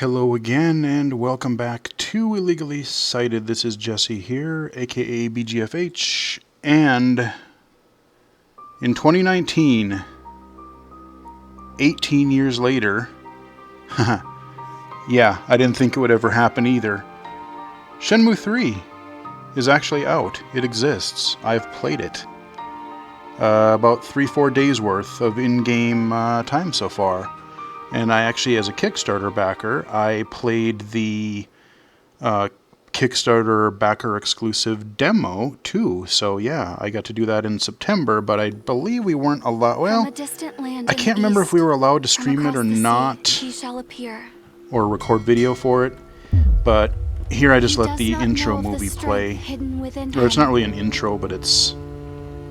Hello again, and welcome back to Illegally Cited. This is Jesse here, aka BGFH, and in 2019, 18 years later, yeah, I didn't think it would ever happen either. Shenmue 3 is actually out. It exists. I've played it. About 3-4 days worth of in-game time so far. And I actually, as a Kickstarter backer, I played the Kickstarter backer exclusive demo too. So yeah, I got to do that in September, but I believe we weren't allowed. Well, I can't remember if we were allowed to stream it or not, or record video for it. But here I just let the intro movie play. Or it's not really an intro, but it's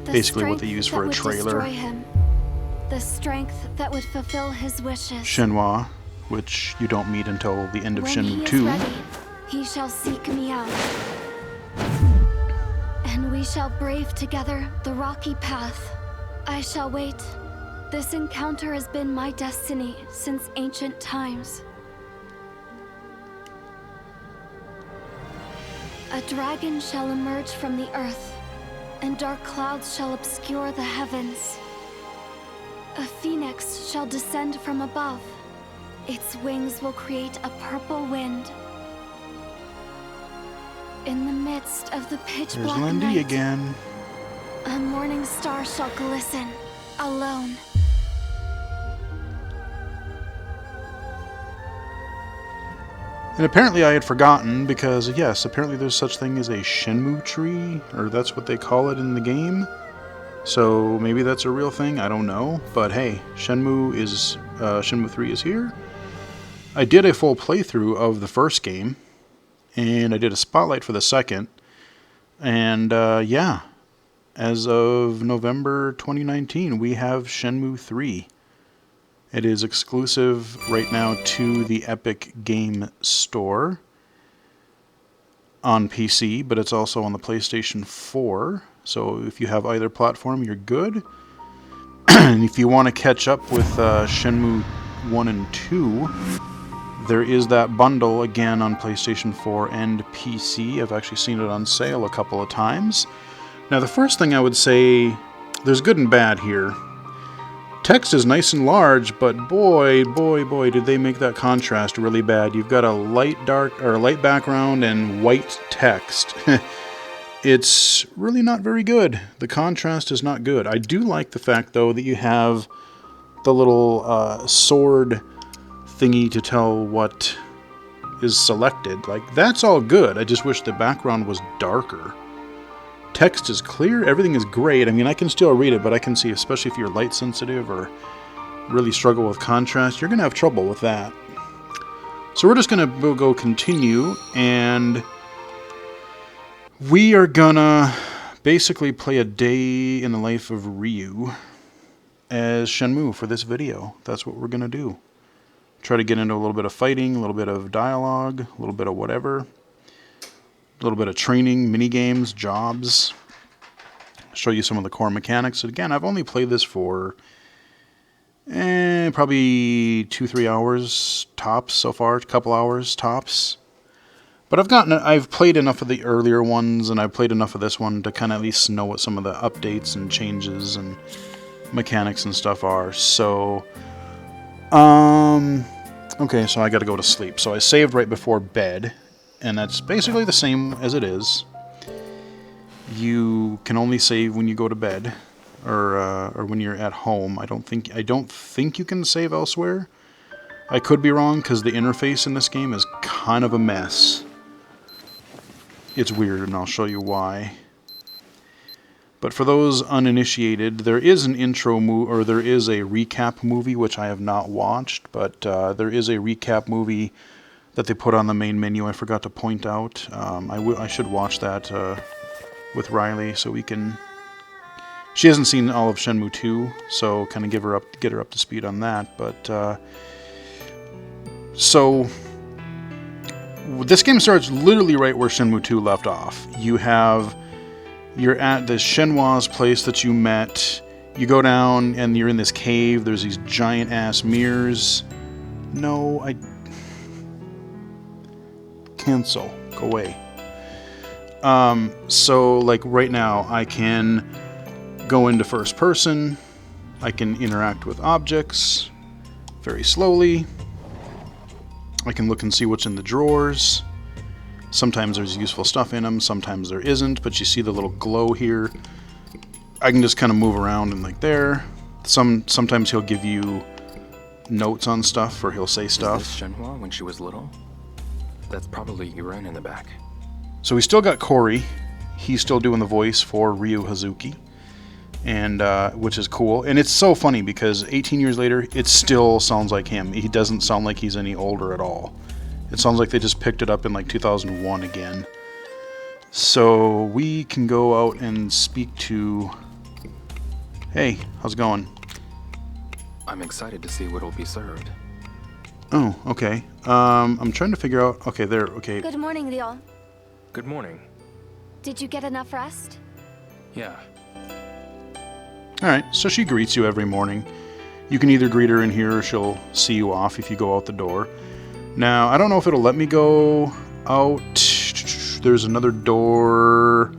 basically what they use for a trailer. The strength that would fulfill his wishes. Shenmue, which you don't meet until the end of Shenmue 2. When he is ready, he shall seek me out. And we shall brave together the rocky path. I shall wait. This encounter has been my destiny since ancient times. A dragon shall emerge from the earth, and dark clouds shall obscure the heavens. A phoenix shall descend from above. Its wings will create a purple wind. In the midst of the pitch-black Lindy night, again. a morning star shall glisten, alone. And apparently I had forgotten, because yes, apparently there's such thing as a Shenmue tree, or that's what they call it in the game. So maybe that's a real thing, I don't know. But hey, Shenmue 3 is here. I did a full playthrough of the first game, and I did a spotlight for the second. And yeah, as of November 2019, we have Shenmue 3. It is exclusive right now to the Epic Game Store on PC, but it's also on the PlayStation 4. So if you have either platform, you're good. And if you want to catch up with Shenmue 1 and 2, there is that bundle again on PlayStation 4 and PC. I've actually seen it on sale a couple of times. Now the first thing I would say, there's good and bad here. Text is nice and large, but boy, did they make that contrast really bad. You've got a light background and white text. It's really not very good. The contrast is not good. I do like the fact, though, that you have the little sword thingy to tell what is selected. Like, that's all good. I just wish the background was darker. Text is clear. Everything is great. I mean, I can still read it, but I can see, especially if you're light sensitive or really struggle with contrast, you're going to have trouble with that. So we're just going to go continue, and we are gonna basically play a day in the life of Ryu as Shenmue for this video. That's what we're gonna do. Try to get into a little bit of fighting, a little bit of dialogue, a little bit of whatever. A little bit of training, mini games, jobs. Show you some of the core mechanics. And again, I've only played this for probably 2-3 hours tops so far, a couple hours tops. But I've played enough of the earlier ones, and I've played enough of this one to kind of at least know what some of the updates and changes and mechanics and stuff are. So, okay, so I got to go to sleep. So I saved right before bed, and that's basically the same as it is. You can only save when you go to bed, or when you're at home. I don't think you can save elsewhere. I could be wrong, because the interface in this game is kind of a mess. It's weird, and I'll show you why. But for those uninitiated, there is an intro movie, or there is a recap movie, which I have not watched, but there is a recap movie that they put on the main menu. I forgot to point out. I should watch that with Riley, so we can. She hasn't seen all of Shenmue 2, so kind of get her up to speed on that. But so this game starts literally right where Shenmue 2 left off. You're at this Shenmue's place that you met. You go down and you're in this cave. There's these giant ass mirrors. No, Cancel. Go away. So, like, right now, I can go into first person. I can interact with objects very slowly. I can look and see what's in the drawers. Sometimes there's useful stuff in them, sometimes there isn't, but you see the little glow here. I can just kind of move around and like there. Sometimes he'll give you notes on stuff, or he'll say stuff. Is this Shenmue when she was little? That's probably Yuren in the back. So we still got Corey. He's still doing the voice for Ryu Hazuki, and which is cool. And it's so funny because 18 years later, it still sounds like him. He doesn't sound like he's any older at all. It sounds like they just picked it up in like 2001 again. So we can go out and speak to... Hey, how's it going? I'm excited to see what'll be served. Oh, okay. I'm trying to figure out... Okay, there, okay. Good morning, Leon. Good morning. Did you get enough rest? Yeah. Alright, so she greets you every morning. You can either greet her in here or she'll see you off if you go out the door. Now, I don't know if it'll let me go out. There's another door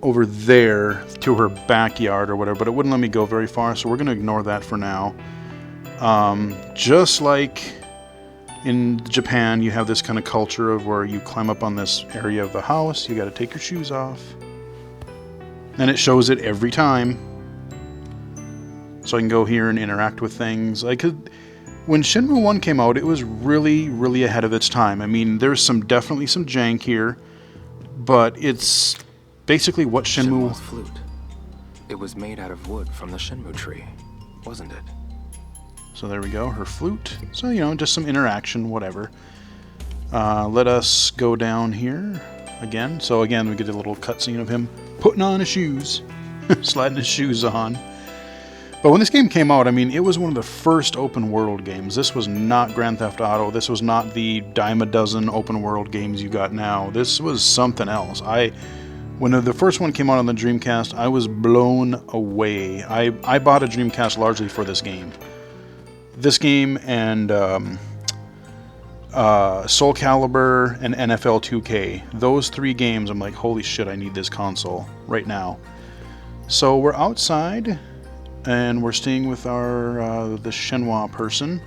over there to her backyard or whatever, but it wouldn't let me go very far, so we're going to ignore that for now. Just like in Japan, you have this kind of culture of where you climb up on this area of the house, you got to take your shoes off. And it shows it every time. So I can go here and interact with things. When Shenmue 1 came out, it was really, really ahead of its time. I mean, there's definitely some jank here, but it's basically what Shenmue's flute. It was made out of wood from the Shenmue tree, wasn't it? So there we go, her flute. So, you know, just some interaction, whatever. Let us go down here again. So again, we get a little cutscene of him putting on his shoes, sliding his shoes on. But when this game came out, I mean, it was one of the first open world games. This was not Grand Theft Auto. This was not the dime a dozen open world games you got now. This was something else. When the first one came out on the Dreamcast, I was blown away. I bought a Dreamcast largely for this game. This game and Soul Calibur and NFL 2K. Those three games, I'm like, holy shit, I need this console right now. So we're outside, and we're staying with the Shenmue person.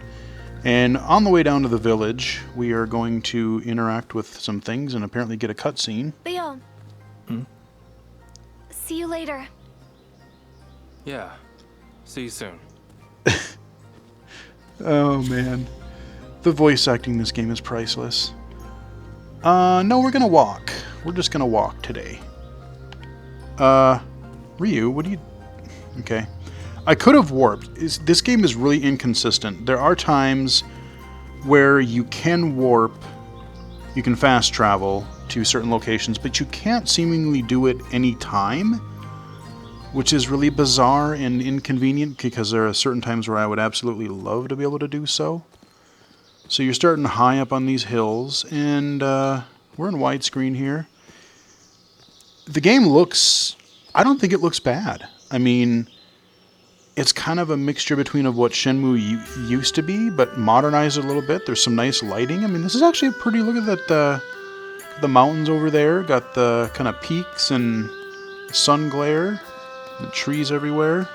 And on the way down to the village, we are going to interact with some things and apparently get a cutscene. Leon. See you later. Yeah. See you soon. Oh man, the voice acting in this game is priceless. No, we're gonna walk. We're just gonna walk today. Ryu, what do you... Okay. I could have warped. This game is really inconsistent. There are times where you can warp, you can fast travel to certain locations, but you can't seemingly do it any time, which is really bizarre and inconvenient because there are certain times where I would absolutely love to be able to do so. So you're starting high up on these hills, and we're in widescreen here. The game looks... I don't think it looks bad. I mean, it's kind of a mixture between of what Shenmue used to be, but modernized a little bit. There's some nice lighting. I mean, this is actually a pretty... Look at that, the mountains over there. Got the kind of peaks and sun glare. The trees everywhere.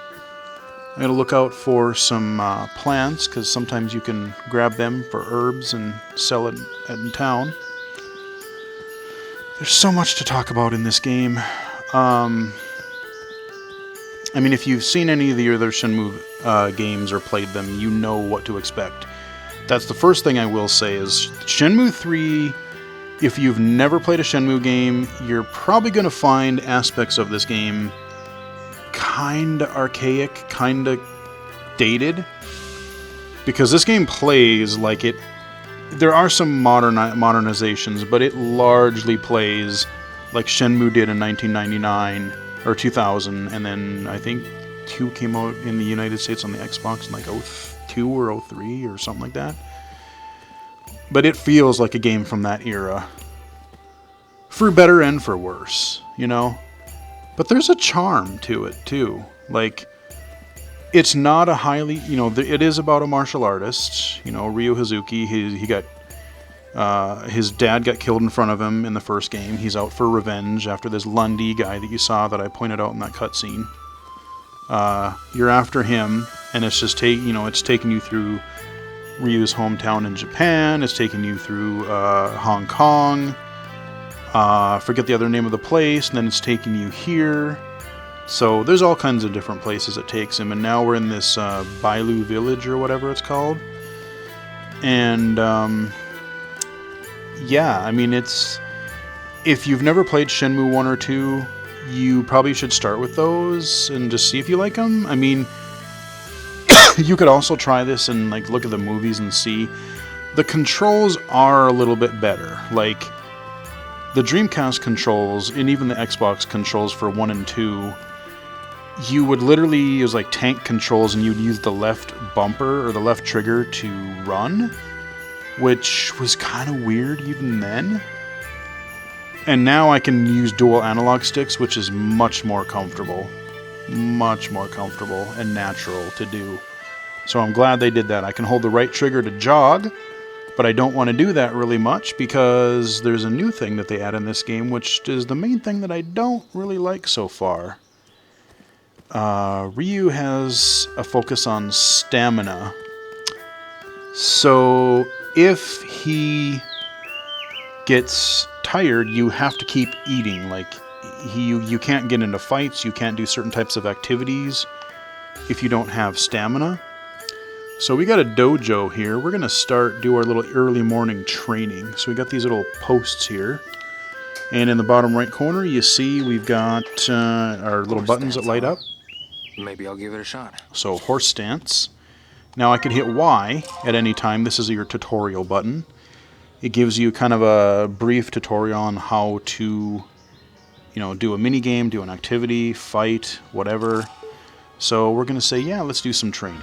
I'm going to look out for some plants, because sometimes you can grab them for herbs and sell it in town. There's so much to talk about in this game. I mean, if you've seen any of the other Shenmue games or played them, you know what to expect. That's the first thing I will say is Shenmue 3, if you've never played a Shenmue game, you're probably going to find aspects of this game kinda archaic, kinda dated, because this game plays like it... There are some modernizations, but it largely plays like Shenmue did in 1999 or 2000, and then I think 2 came out in the United States on the Xbox in like 02 or 03 or something like that. But it feels like a game from that era. For better and for worse, you know? But there's a charm to it, too. Like, it's not a highly... You know, it is about a martial artist. You know, Ryu Hazuki. He got His dad got killed in front of him in the first game. He's out for revenge after this Lundy guy that you saw that I pointed out in that cutscene. You're after him, and it's just it's taking you through Ryu's hometown in Japan. It's taking you through Hong Kong. Forget the other name of the place, and then it's taking you here. So there's all kinds of different places it takes him, and now we're in this Bailu village or whatever it's called. And yeah, I mean, if you've never played Shenmue 1 or 2, you probably should start with those and just see if you like them. I mean, you could also try this and like look at the movies and see. The controls are a little bit better. Like, the Dreamcast controls, and even the Xbox controls for 1 and 2, you would literally use like tank controls, and you'd use the left bumper or the left trigger to run, which was kind of weird even then. And now I can use dual analog sticks, which is much more comfortable and natural to do. So I'm glad they did that. I can hold the right trigger to jog, but I don't want to do that really much because there's a new thing that they add in this game, which is the main thing that I don't really like so far. Ryu has a focus on stamina. So if he gets tired, you have to keep eating. Like, you can't get into fights, you can't do certain types of activities if you don't have stamina. So we got a dojo here. We're going to do our little early morning training. So we got these little posts here. And in the bottom right corner, you see we've got our little buttons that light up. Maybe I'll give it a shot. So horse stance. Now I can hit Y at any time. This is your tutorial button. It gives you kind of a brief tutorial on how to, do a mini game, do an activity, fight, whatever. So we're going to say, yeah, let's do some training.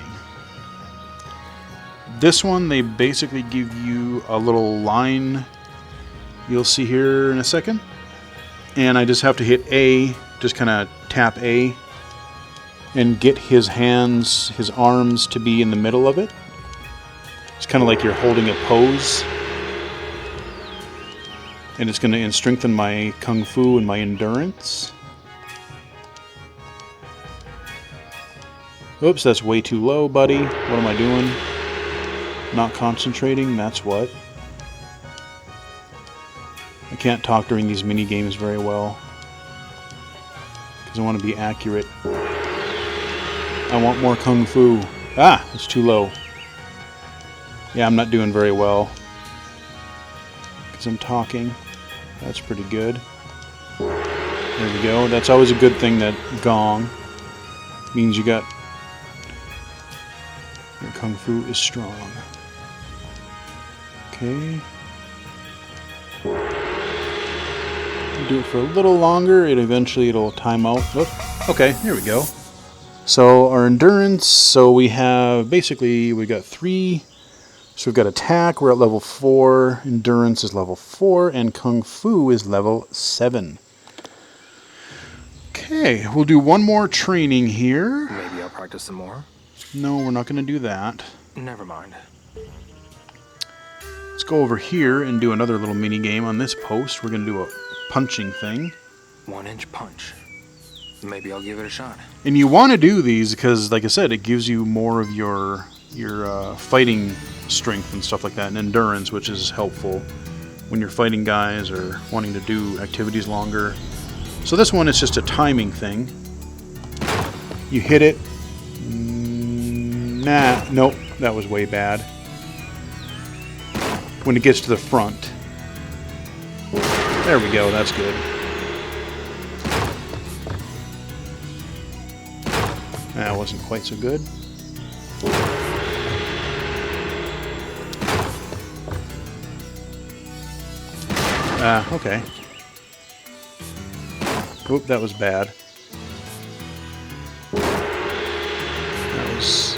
This one, they basically give you a little line you'll see here in a second. And I just have to hit A, just kind of tap A, and get his arms to be in the middle of it. It's kind of like you're holding a pose. And it's going to strengthen my kung fu and my endurance. Oops, that's way too low, buddy. What am I doing? Not concentrating, that's what. I can't talk during these mini games very well, because I want to be accurate. I want more kung fu. Ah, it's too low. Yeah, I'm not doing very well, because I'm talking. That's pretty good. There we go. That's always a good thing, that gong. Means your kung fu is strong. Okay. Do it for a little longer. It'll time out. Oh, okay, here we go. So our endurance. So we got 3. So we've got attack. We're at level 4. Endurance is level 4, and kung fu is level 7. Okay, we'll do one more training here. Maybe I'll practice some more. No, we're not going to do that. Never mind. Let's go over here and do another little mini game on this post. We're going to do a punching thing. 1-inch punch. Maybe I'll give it a shot. And you want to do these because, like I said, it gives you more of your fighting strength and stuff like that, and endurance, which is helpful when you're fighting guys or wanting to do activities longer. So this one is just a timing thing. You hit it. Nope, that was way bad. When it gets to the front. There we go, that's good. That wasn't quite so good. Okay. Oop, that was bad. That was...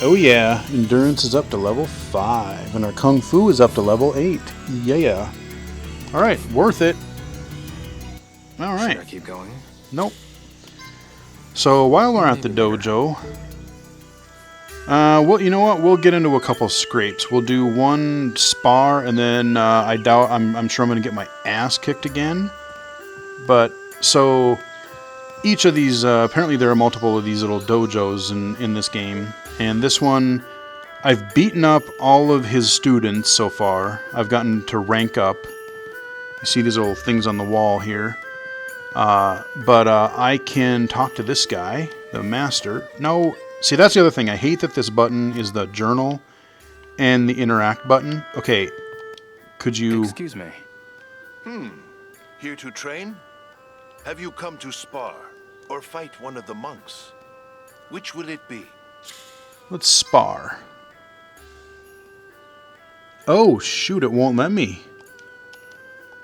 Oh yeah, endurance is up to level 5, and our kung fu is up to level 8. Yeah. Alright, worth it. Alright. Should I keep going? Nope. So while we're at the Maybe later. dojo, well, you know what? We'll get into a couple scrapes. We'll do one spar, and then I'm sure I'm going to get my ass kicked again. But so each of these, apparently there are multiple of these little dojos in this game, and this one, I've beaten up all of his students so far. I've gotten to rank up. You see these little things on the wall here. But I can talk to this guy, the master. No, see, that's the other thing. I hate that this button is the journal and the interact button. Okay, could you... Excuse me. Here to train? Have you come to spar or fight one of the monks? Which will it be? Let's spar. Oh, shoot, it won't let me.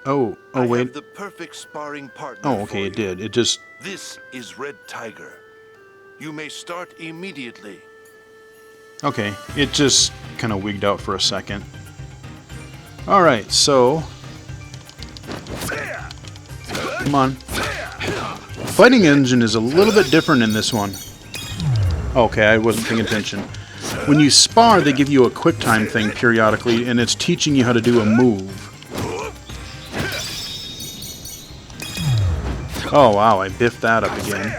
Oh, I wait. have the perfect sparring partner. Oh, okay, for it you. did. It just... This is Red Tiger. You may start immediately. Okay, it just kind of wigged out for a second. Alright, so... Come on. Fighting engine is a little bit different in this one. Okay, I wasn't paying attention. When you spar, they give you a quick time thing periodically, and it's teaching you how to do a move. Oh wow, I biffed that up again.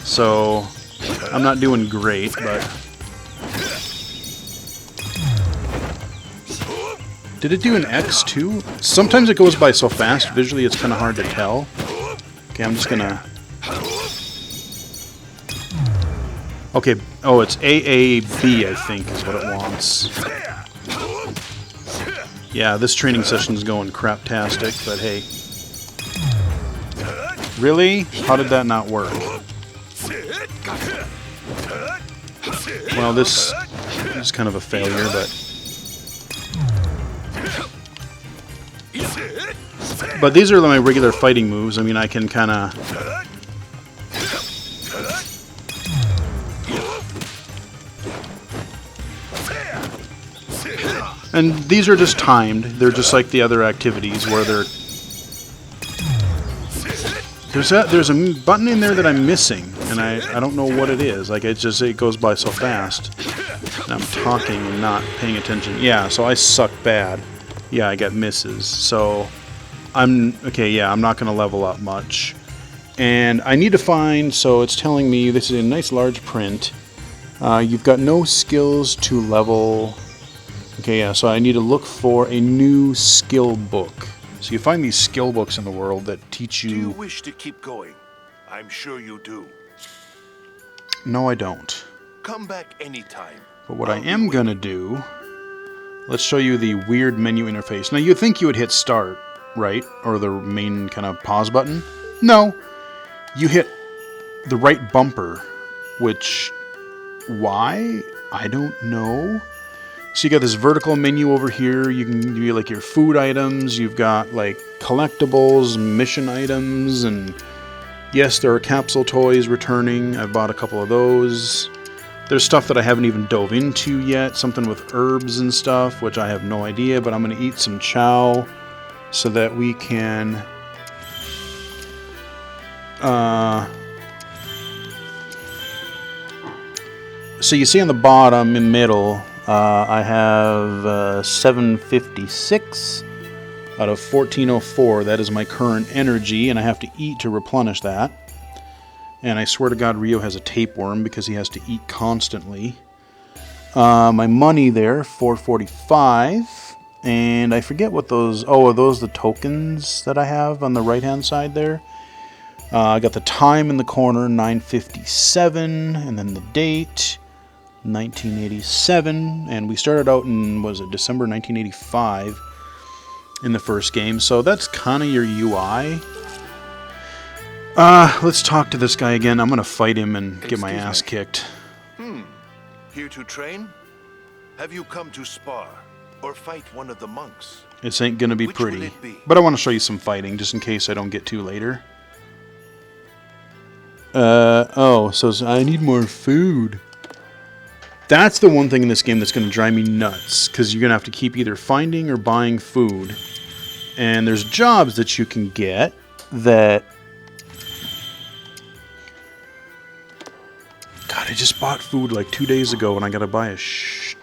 So, I'm not doing great, but... Did it do an X too? Sometimes it goes by so fast, visually it's kind of hard to tell. Okay, I'm just gonna... Okay, oh, it's AAB, I think, is what it wants. Yeah, this training session's going craptastic, but hey. Really? How did that not work? Well, this is kind of a failure, but these are my regular fighting moves. I mean, I can kind of... And these are just timed. They're just like the other activities where they're... There's a button in there that I'm missing, and I don't know what it is. Like, it goes by so fast. And I'm talking and not paying attention. Yeah, so I suck bad. Yeah, I got misses. So, I'm not going to level up much. And I need to find, so it's telling me, this is a nice large print. You've got no skills to level... Okay, yeah, so I need to look for a new skill book. So you find these skill books in the world that teach Do you you... wish to keep going? I'm sure you do. No, I don't. Come back anytime. But what I am going to do... Let's show you the weird menu interface. Now, you'd think you would hit start, right? Or the main kind of pause button. No. You hit the right bumper, which... Why? I don't know. So you got this vertical menu over here. You can do like your food items. You've got like collectibles, mission items, and yes, there are capsule toys returning. I've bought a couple of those. There's stuff that I haven't even dove into yet. Something with herbs and stuff, which I have no idea, but I'm going to eat some chow so that we can... So you see on the bottom in middle, I have 756 out of 1404. That is my current energy, and I have to eat to replenish that. And I swear to God, Rio has a tapeworm because he has to eat constantly. My money there, 445. And I forget what those... Oh, are those the tokens that I have on the right-hand side there? I got the time in the corner, 9:57, and then the date, 1987, and we started out in, was it December 1985 in the first game, so that's kind of your UI. Let's talk to this guy again. I'm going to fight him and get my ass kicked. Here to train? Have you come to spar or fight one of the monks? This ain't going to be Which will pretty, it be? but I want to show you some fighting just in case I don't get to later. So I need more food. That's the one thing in this game that's going to drive me nuts, because you're going to have to keep either finding or buying food. And there's jobs that you can get that... God, I just bought food like 2 days ago, and I got to buy a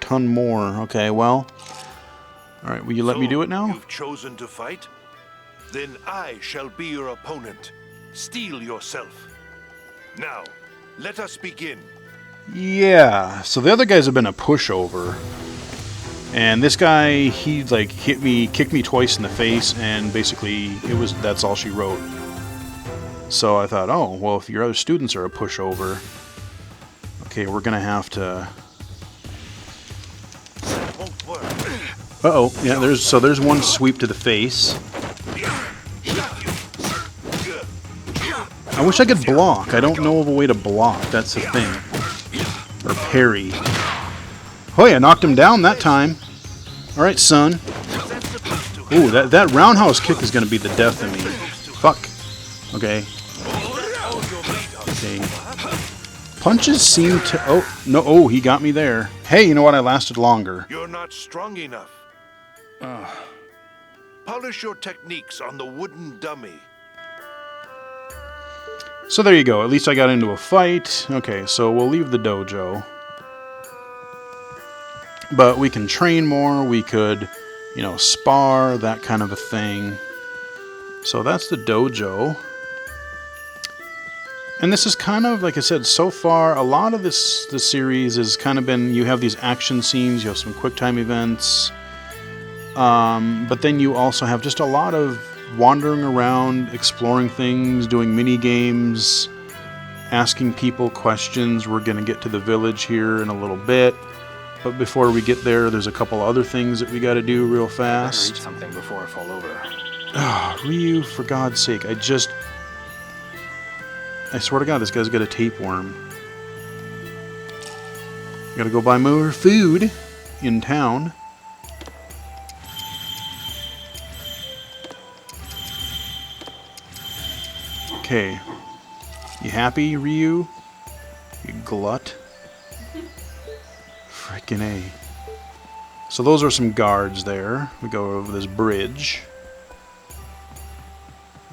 ton more. Okay, well... Alright, will you let me do it now? You've chosen to fight? Then I shall be your opponent. Steel yourself. Now, let us begin. Yeah, so the other guys have been a pushover. And this guy, he like kicked me twice in the face, and basically that's all she wrote. So I thought, oh, well, if your other students are a pushover, okay, we're gonna have to... Won't work. Uh-oh, yeah, there's one sweep to the face. I wish I could block. I don't know of a way to block, that's the thing. Or parry. Oh yeah, knocked him down that time. Alright, son. Ooh, that roundhouse kick is going to be the death of me. Fuck. Okay. Okay. Punches seem to... Oh, no. Oh, he got me there. Hey, you know what? I lasted longer. You're not strong enough. Polish your techniques on the wooden dummy. So there you go. At least I got into a fight. Okay, so we'll leave the dojo. But we can train more. We could, you know, spar, that kind of a thing. So that's the dojo. And this is kind of, like I said, so far, a lot of this series has kind of been, you have these action scenes, you have some quick time events. But then you also have just a lot of wandering around, exploring things, doing mini games, asking people questions. We're going to get to the village here in a little bit, but before we get there, there's a couple other things that we got to do real fast. Better eat something before I fall over. Ah, Ryu, for God's sake, I swear to God, this guy's got a tapeworm. Gotta go buy more food in town. Okay. You happy, Ryu? You glut? Frickin' A. So those are some guards there. We go over this bridge.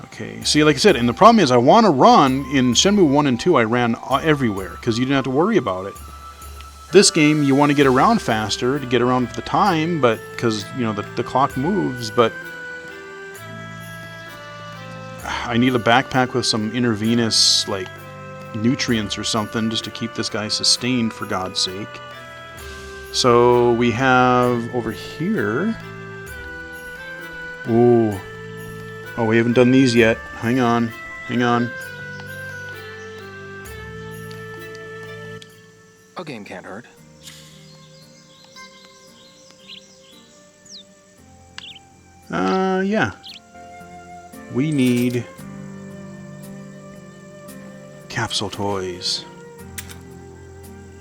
Okay, see, like I said, and the problem is I want to run. In Shenmue 1 and 2, I ran everywhere, because you didn't have to worry about it. This game, you want to get around faster, to get around with the time, but, because, you know, the clock moves, but I need a backpack with some intravenous, like, nutrients or something, just to keep this guy sustained, for God's sake. So, we have, over here... Ooh... Oh, we haven't done these yet. Hang on. Hang on. A game can't hurt. Yeah. We need capsule toys.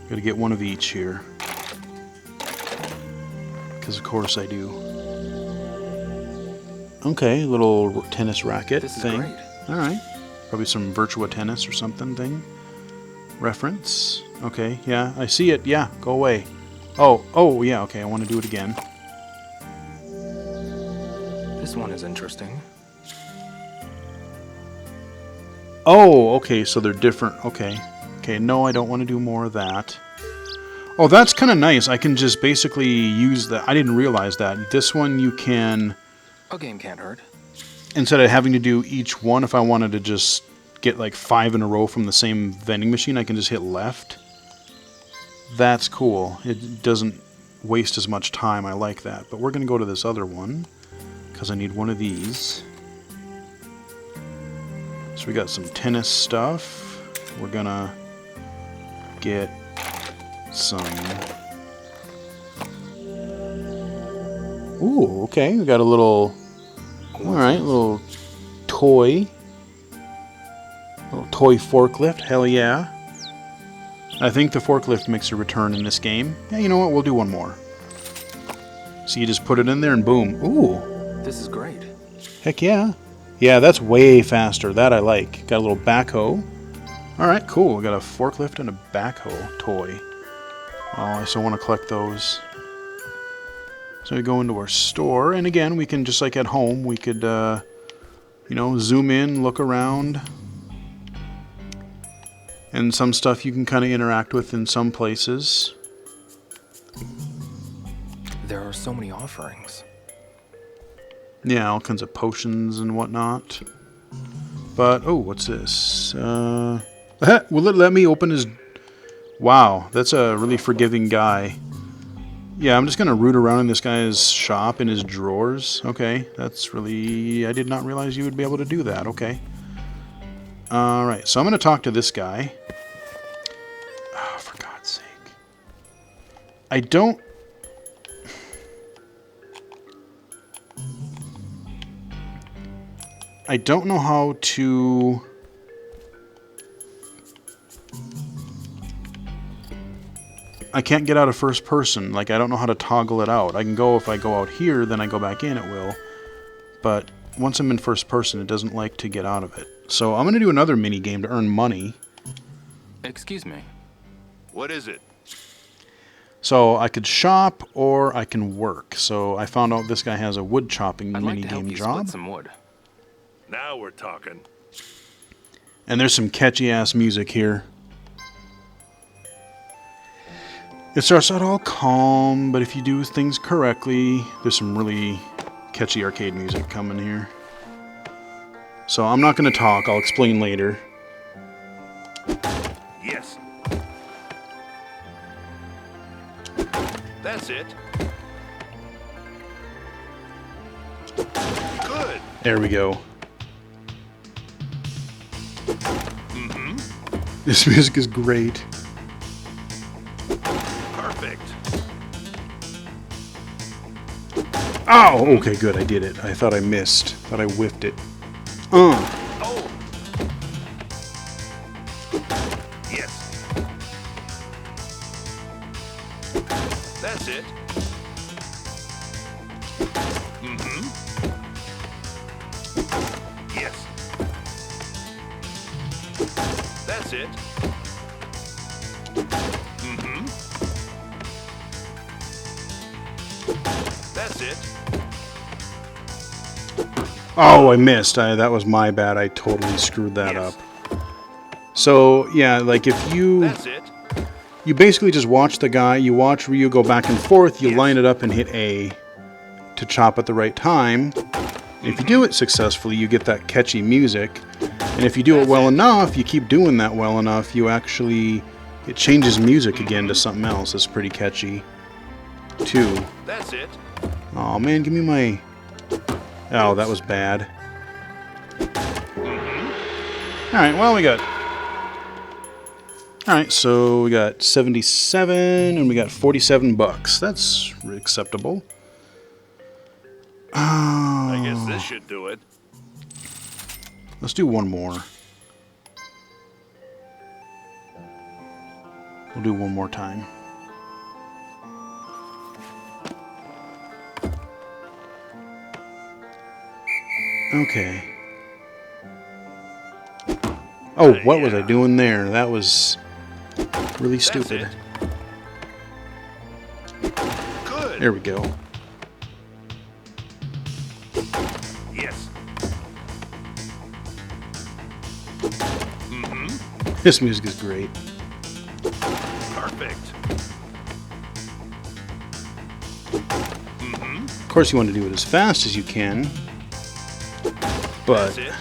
Gotta get one of each here. Because of course I do. Okay, little tennis racket thing. Great. Alright. Probably some Virtua Tennis or something thing. Reference. Okay, yeah, I see it. Yeah, go away. Oh, yeah, okay, I want to do it again. This one is interesting. Oh, okay, so they're different. Okay. Okay, no, I don't want to do more of that. Oh, that's kind of nice. I can just basically use that. I didn't realize that. This one you can... A game can't hurt. Instead of having to do each one, if I wanted to just get like 5 in a row from the same vending machine, I can just hit left. That's cool. It doesn't waste as much time. I like that. But we're going to go to this other one, because I need one of these. So we got some tennis stuff. We're going to get some... Ooh, okay. We got a little... Alright, little toy. Little toy forklift. Hell yeah. I think the forklift makes a return in this game. Yeah, you know what? We'll do one more. So you just put it in there and boom. Ooh. This is great. Heck yeah. Yeah, that's way faster. That I like. Got a little backhoe. Alright, cool. We got a forklift and a backhoe toy. I still want to collect those. So we go into our store, and again, we can, just like at home, we could, you know, zoom in, look around. And some stuff you can kind of interact with in some places. There are so many offerings. Yeah, all kinds of potions and whatnot. But, oh, what's this? Will it let me open his... Wow, that's a really forgiving guy. Yeah, I'm just going to root around in this guy's shop, in his drawers. Okay, that's really... I did not realize you would be able to do that. Okay. Alright, so I'm going to talk to this guy. Oh, for God's sake. I don't know how to... I can't get out of first person. Like, I don't know how to toggle it out. I can go, if I go out here, then I go back in, it will. But once I'm in first person, it doesn't like to get out of it. So I'm going to do another mini game to earn money. Excuse me. What is it? So I could shop or I can work. So I found out this guy has a wood chopping I'd mini like to help game you job. split some wood. Now we're talking. And there's some catchy ass music here. It starts out all calm, but if you do things correctly, there's some really catchy arcade music coming here. So I'm not going to talk, I'll explain later. Yes. That's it. Good. There we go. This music is great. Perfect. Oh, okay, good, I did it. I thought I missed. Thought I whiffed it. Oh. Yes. That's it. Yes. That's it. That's it. Oh, I missed. That was my bad. I totally screwed that Yes. up. So, yeah, like if you... That's it. You basically just watch the guy, you watch Ryu go back and forth, you Yes. line it up and hit A to chop at the right time. If you do it successfully, you get that catchy music. And if you do it well enough, you keep doing that well enough, you actually... It changes music again to something else that's pretty catchy, too. That's it. Oh man, give me my... Oh, that was bad. Alright, well, we got... Alright, so we got 77 and we got 47 bucks. That's acceptable. I guess this should do it. Let's do one more. We'll do one more time. Okay. Oh, what was I doing there? That was really That's stupid. it. Good. There we go. Yes. This music is great. Perfect. Of course, you want to do it as fast as you can, but That's it.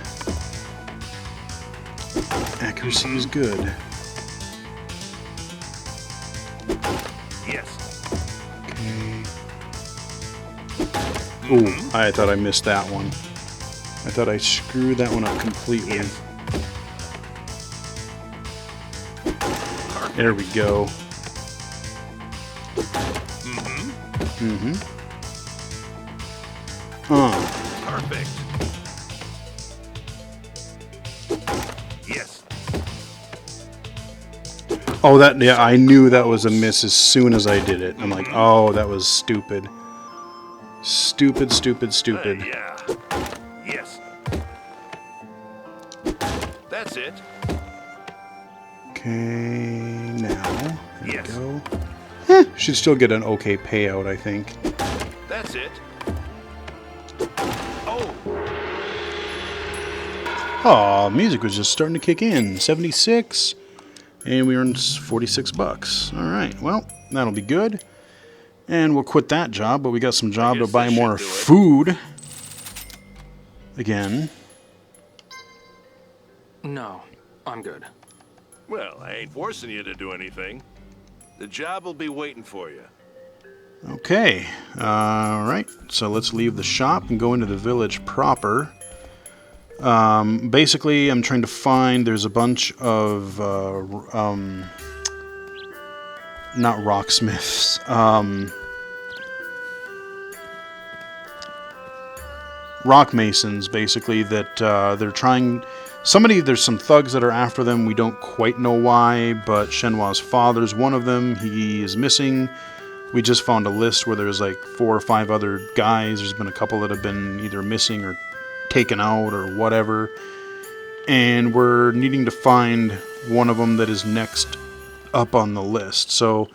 accuracy is good. Yes. Okay. Ooh, I thought I missed that one. I thought I screwed that one up completely. Yes. There we go. Perfect. Yes. Oh, that, yeah, I knew that was a miss as soon as I did it. I'm like, oh, that was stupid. Stupid, stupid, stupid. Yeah. Yes. That's it. Okay, now, there Yes. we go. Should still get an okay payout, I think. That's it. Oh, Aw, music was just starting to kick in. 76. And we earned 46 bucks. Alright, well, that'll be good. And we'll quit that job, but we got some job to guess buy that more should do it. food. Again. No, I'm good. well, I ain't forcing you to do anything. The job will be waiting for you. Okay. Alright, so let's leave the shop and go into the village proper. Basically, I'm trying to find, there's a bunch of, not rocksmiths, rock masons, basically, that, they're trying, there's some thugs that are after them, we don't quite know why, but Shenmue's father's one of them, he is missing. We just found a list where there's like 4 or 5 other guys, there's been a couple that have been either missing or taken out or whatever, and we're needing to find one of them that is next up on the list. So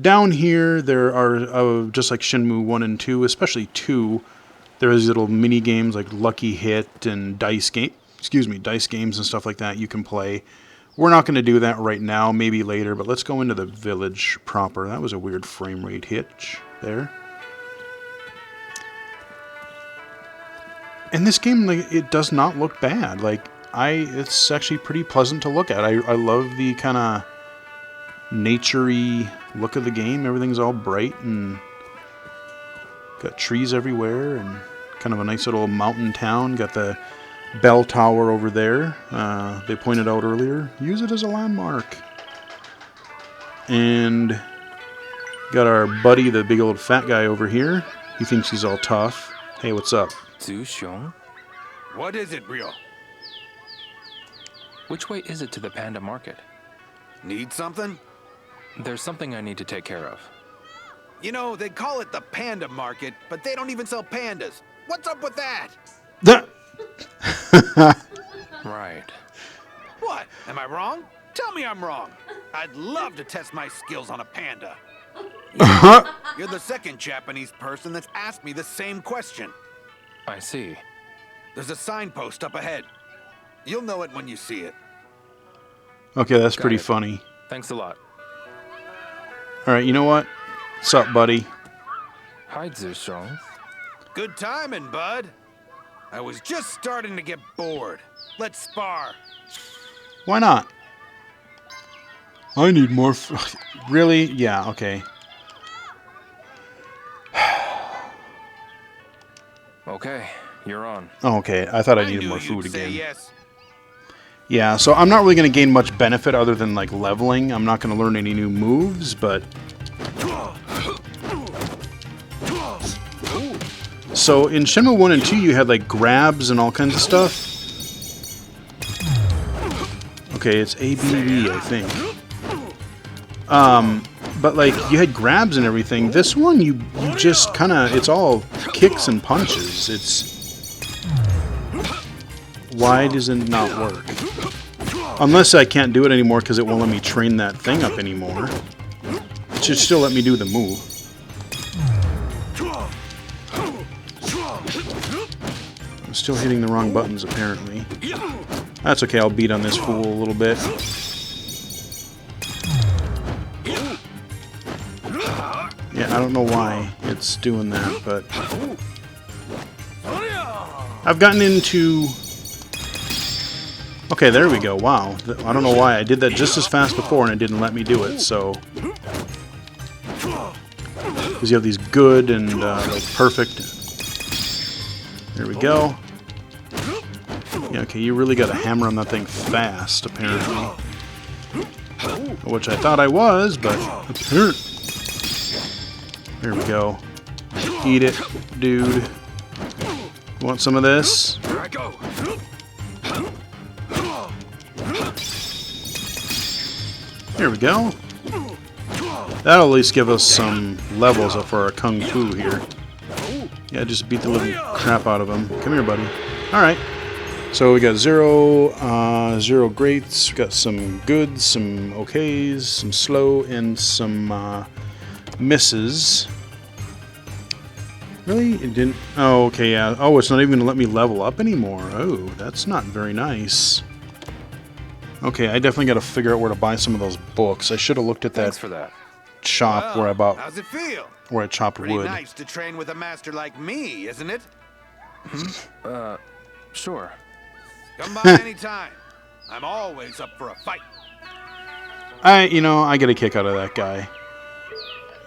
down here there are just like Shenmue 1 and 2, especially 2, there's little mini games like Lucky Hit and dice games and stuff like that you can play. We're not going to do that right now, maybe later, but let's go into the village proper. That was a weird frame rate hitch there. And this game, like, it does not look bad. Like, it's actually pretty pleasant to look at. I love the kind of nature-y look of the game. Everything's all bright and got trees everywhere and kind of a nice little mountain town. Got the bell tower over there. They pointed out earlier. Use it as a landmark. And got our buddy, the big old fat guy over here. He thinks he's all tough. Hey, what's up? Zhu Xiong? What is it, Ryo? Which way is it to the panda market? Need something? There's something I need to take care of. You know, they call it the panda market, but they don't even sell pandas. What's up with that? Right. What? Am I wrong? Tell me I'm wrong. I'd love to test my skills on a panda. You're the second Japanese person that's asked me the same question. I see. There's a signpost up ahead. You'll know it when you see it. Okay, that's Got pretty it. funny. Thanks a lot. Alright, you know what? What's up, buddy? Hi, Zhu Xiong. Good timing, bud. I was just starting to get bored. Let's spar. Why not? I need more really? Yeah, okay. Okay, you're on. Oh, okay. I thought I I needed knew more you'd food say again. yes. Yeah, so I'm not really going to gain much benefit other than, like, leveling. I'm not going to learn any new moves, but... So, in Shenmue 1 and 2, you had, like, grabs and all kinds of stuff. Okay, it's ABB, I think. But, like, you had grabs and everything. This one, you just kind of... It's all kicks and punches. It's... Why does it not work? Unless I can't do it anymore because it won't let me train that thing up anymore. It should still let me do the move. I'm still hitting the wrong buttons, apparently. That's okay, I'll beat on this fool a little bit. Yeah, I don't know why it's doing that, but... I've gotten into... Okay, there we go. Wow. I don't know why. I did that just as fast before and it didn't let me do it, so... Because you have these good and, like, perfect... There we go. Yeah, okay, you really got to hammer on that thing fast, apparently. Which I thought I was, but... There we go. Eat it, dude. Want some of this? Here I go. Here we go. That'll at least give us some levels up for our Kung Fu here. Yeah, just beat the living crap out of him. Come here, buddy. Alright. So we got zero greats, we got some goods, some okays, some slow, and some Misses. Really? It didn't... Oh, okay, yeah. Oh, it's not even going to let me level up anymore. Oh, that's not very nice. Okay, I definitely got to figure out where to buy some of those books. I should have looked at Thanks that for that. shop where I bought... How's it feel? Where I chopped Pretty wood. nice to train with a master like me, isn't it? Sure. Come by anytime. I'm always up for a fight. I get a kick out of that guy.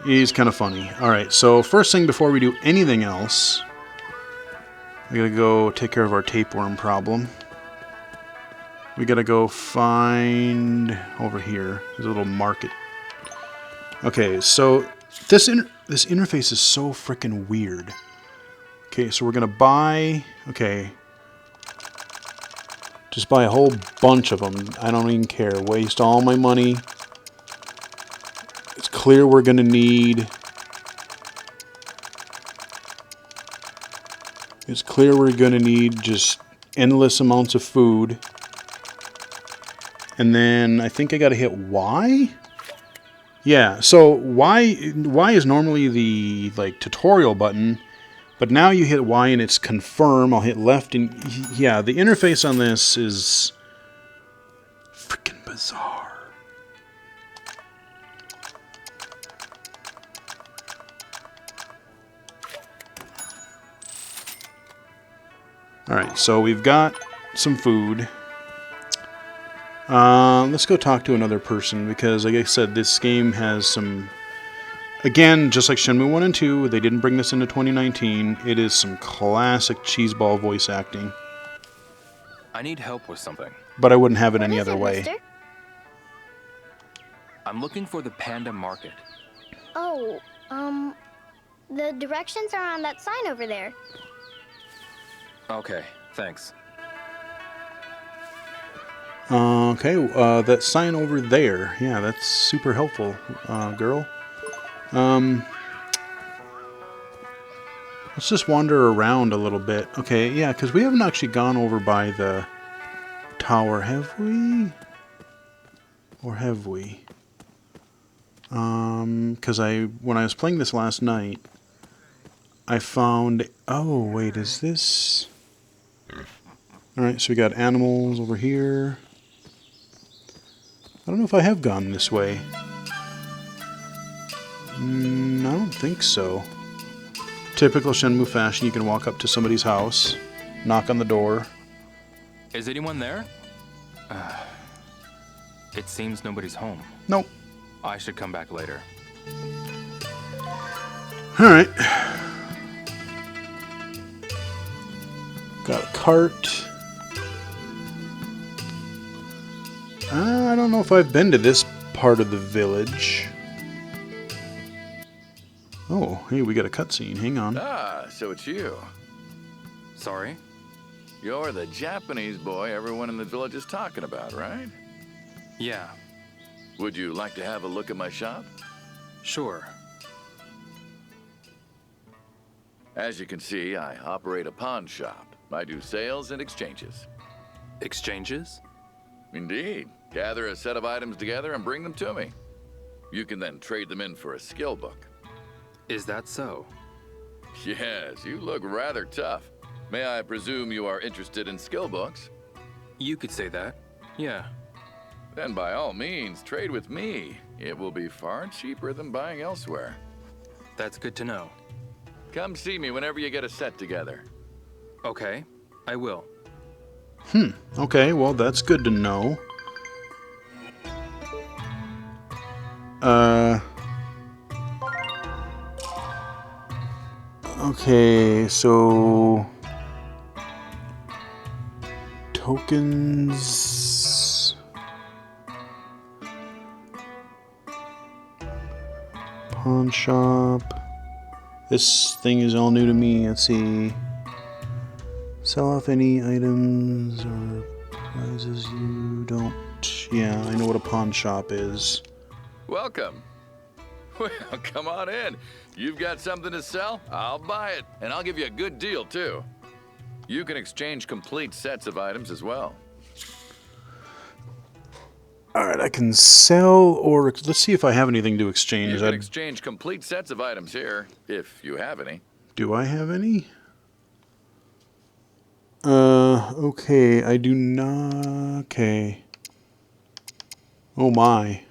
He's kind of funny. Alright, so first thing before we do anything else, we gotta go take care of our tapeworm problem. We gotta go find over here. There's a little market. Okay, so this interface is so freaking weird. Okay, so we're gonna buy... Okay. Just buy a whole bunch of them. I don't even care. Waste all my money. It's clear we're gonna need... It's clear we're gonna need just endless amounts of food. And then I think I gotta hit Y? Yeah, so Y is normally the tutorial button, but now you hit Y and it's confirm. I'll hit left and yeah, the interface on this is freaking bizarre. All right, so we've got some food. Let's go talk to another person because, like I said, this game has some... Again, just like Shenmue 1 and 2, they didn't bring this into 2019. It is some classic cheeseball voice acting. I need help with something. But I wouldn't have it any other way. Mister? I'm looking for the Panda Market. Oh, the directions are on that sign over there. Okay, thanks. Okay, that sign over there. Yeah, that's super helpful, girl. Let's just wander around a little bit. Okay, yeah, because we haven't actually gone over by the tower, have we? Or have we? Because when I was playing this last night, I found... Oh, wait, is this... Alright, so we got animals over here. I don't know if I have gone this way. I don't think so. Typical Shenmue fashion, you can walk up to somebody's house, knock on the door. Is anyone there? It seems nobody's home. Nope. I should come back later. Alright. Got a cart. I don't know if I've been to this part of the village. Oh, hey, we got a cutscene. Hang on. Ah, so it's you. Sorry? You're the Japanese boy everyone in the village is talking about, right? Yeah, Would you like to have a look at my shop? sure. As you can see, I operate a pawn shop. I do sales and exchanges. Exchanges? Indeed. Gather a set of items together and bring them to me. You can then trade them in for a skill book. Is that so? Yes, you look rather tough. May I presume you are interested in skill books? You could say that. Yeah. Then by all means, trade with me. It will be far cheaper than buying elsewhere. That's good to know. Come see me whenever you get a set together. Okay, I will. Okay, well, that's good to know. Okay, so... Tokens... Pawn shop... This thing is all new to me. Let's see. Sell off any items or prizes you don't... Yeah, I know what a pawn shop is. Welcome. Well, come on in. You've got something to sell? I'll buy it, and I'll give you a good deal, too. You can exchange complete sets of items as well. Alright, I can sell or... Let's see if I have anything to exchange. You can exchange complete sets of items here, if you have any. Do I have any? Okay, I do not... Okay. Oh my.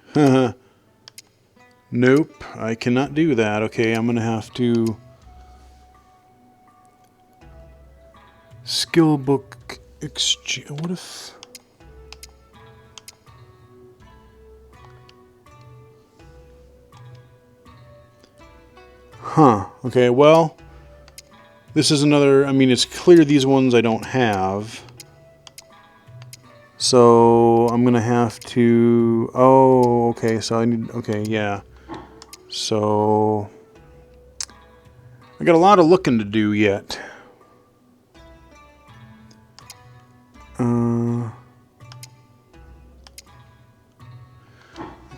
Nope, I cannot do that. Okay, I'm gonna have to... Skill book exchange... What if... Huh, okay, well... This is another... I mean, it's clear these ones I don't have. So, I'm gonna have to... Oh, okay, so I need... Okay, yeah. So... I got a lot of looking to do yet.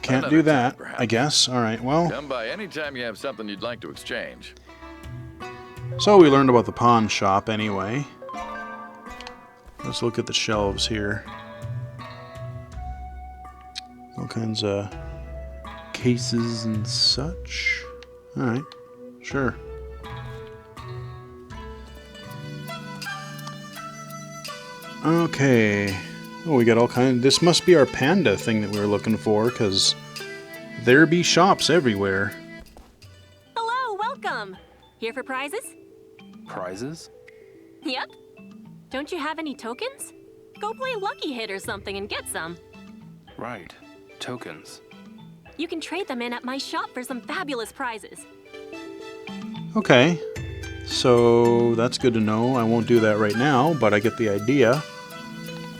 Can't do that, I guess. Alright, well... Come by anytime you have something you'd like to exchange. So we learned about the pawn shop anyway. Let's look at the shelves here. All kinds of cases and such. Alright, sure. Okay. Oh, we got all kinds. This must be our panda thing that we were looking for, because there be shops everywhere. Hello, welcome. Here for prizes? Prizes? Yep. Don't you have any tokens? Go play Lucky Hit or something and get some. Right. Tokens. You can trade them in at my shop for some fabulous prizes. Okay. So that's good to know. I won't do that right now, but I get the idea.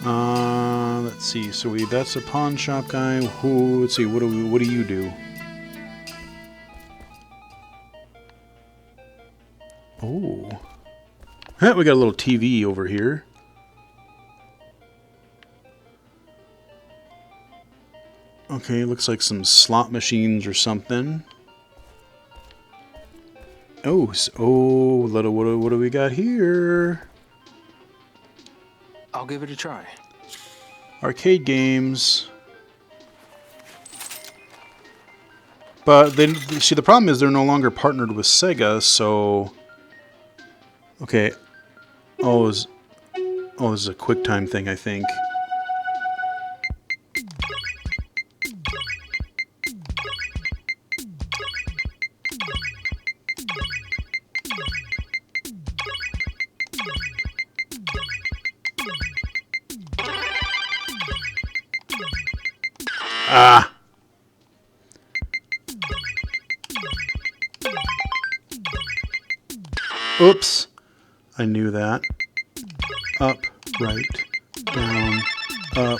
Let's see. So that's a pawn shop guy. Who? Let's see. What do you do? Oh. We got a little TV over here. Okay, looks like some slot machines or something. Oh, what do we got here? I'll give it a try. Arcade games. But then, see, the problem is they're no longer partnered with Sega, so... Okay. Oh, this is a QuickTime thing, I think. Ah! Oops. I knew that. Up, right, down, up,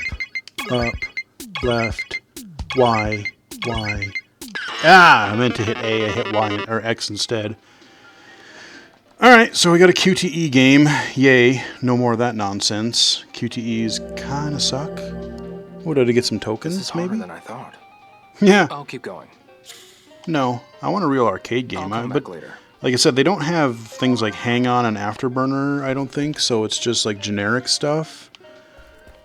left, Y. Ah! I meant to hit A, I hit Y, or X instead. Alright, so we got a QTE game. Yay, no more of that nonsense. QTEs kinda suck. What, did I get some tokens, This is harder maybe? than I thought. Yeah. I'll keep going. No, I want a real arcade game. I'll come back later. Like I said, they don't have things like Hang On and Afterburner, I don't think, so it's just like generic stuff.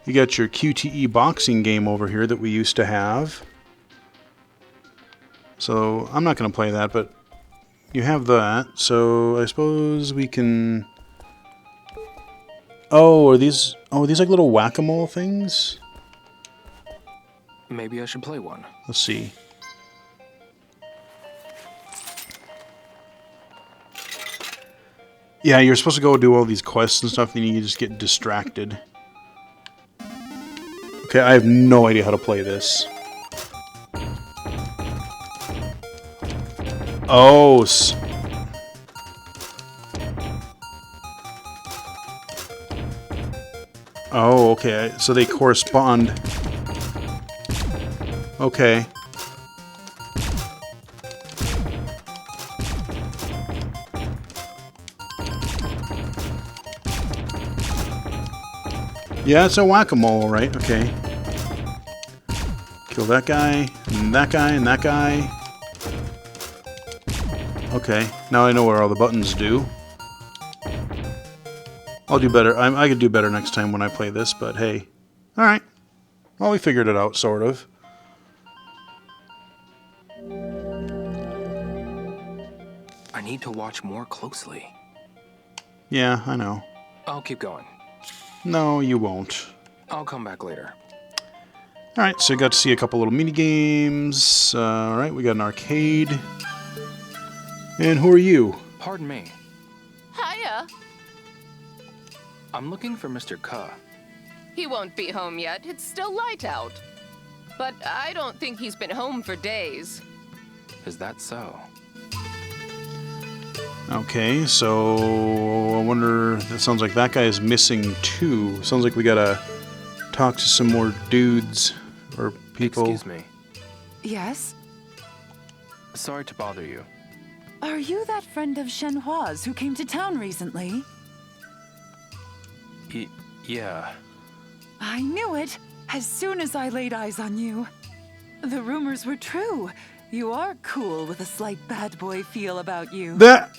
You got your QTE boxing game over here that we used to have. So I'm not going to play that, but you have that. So I suppose we can... Oh, are these like little whack-a-mole things? Maybe I should play one. Let's see. Yeah, you're supposed to go do all these quests and stuff, and you just get distracted. Okay, I have no idea how to play this. Oh, oh, okay, so they correspond. Okay. Yeah, it's a whack-a-mole, right? Okay. Kill that guy, and that guy, and that guy. Okay, now I know where all the buttons do. I'll do better. I could do better next time when I play this, but hey. Alright. Well, we figured it out, sort of. I need to watch more closely. Yeah, I know. I'll keep going. No, you won't. I'll come back later. Alright, so you got to see a couple little mini games. Alright, we got an arcade. And who are you? Pardon me. Hiya. I'm looking for Mr. Ka. He won't be home yet. It's still light out. But I don't think he's been home for days. Is that so? Okay, so I wonder, that sounds like that guy is missing too. Sounds like we gotta talk to some more dudes or people. Excuse me. Yes? Sorry to bother you. Are you that friend of Shenhua's who came to town recently? Yeah. I knew it as soon as I laid eyes on you. The rumors were true. You are cool with a slight bad boy feel about you. That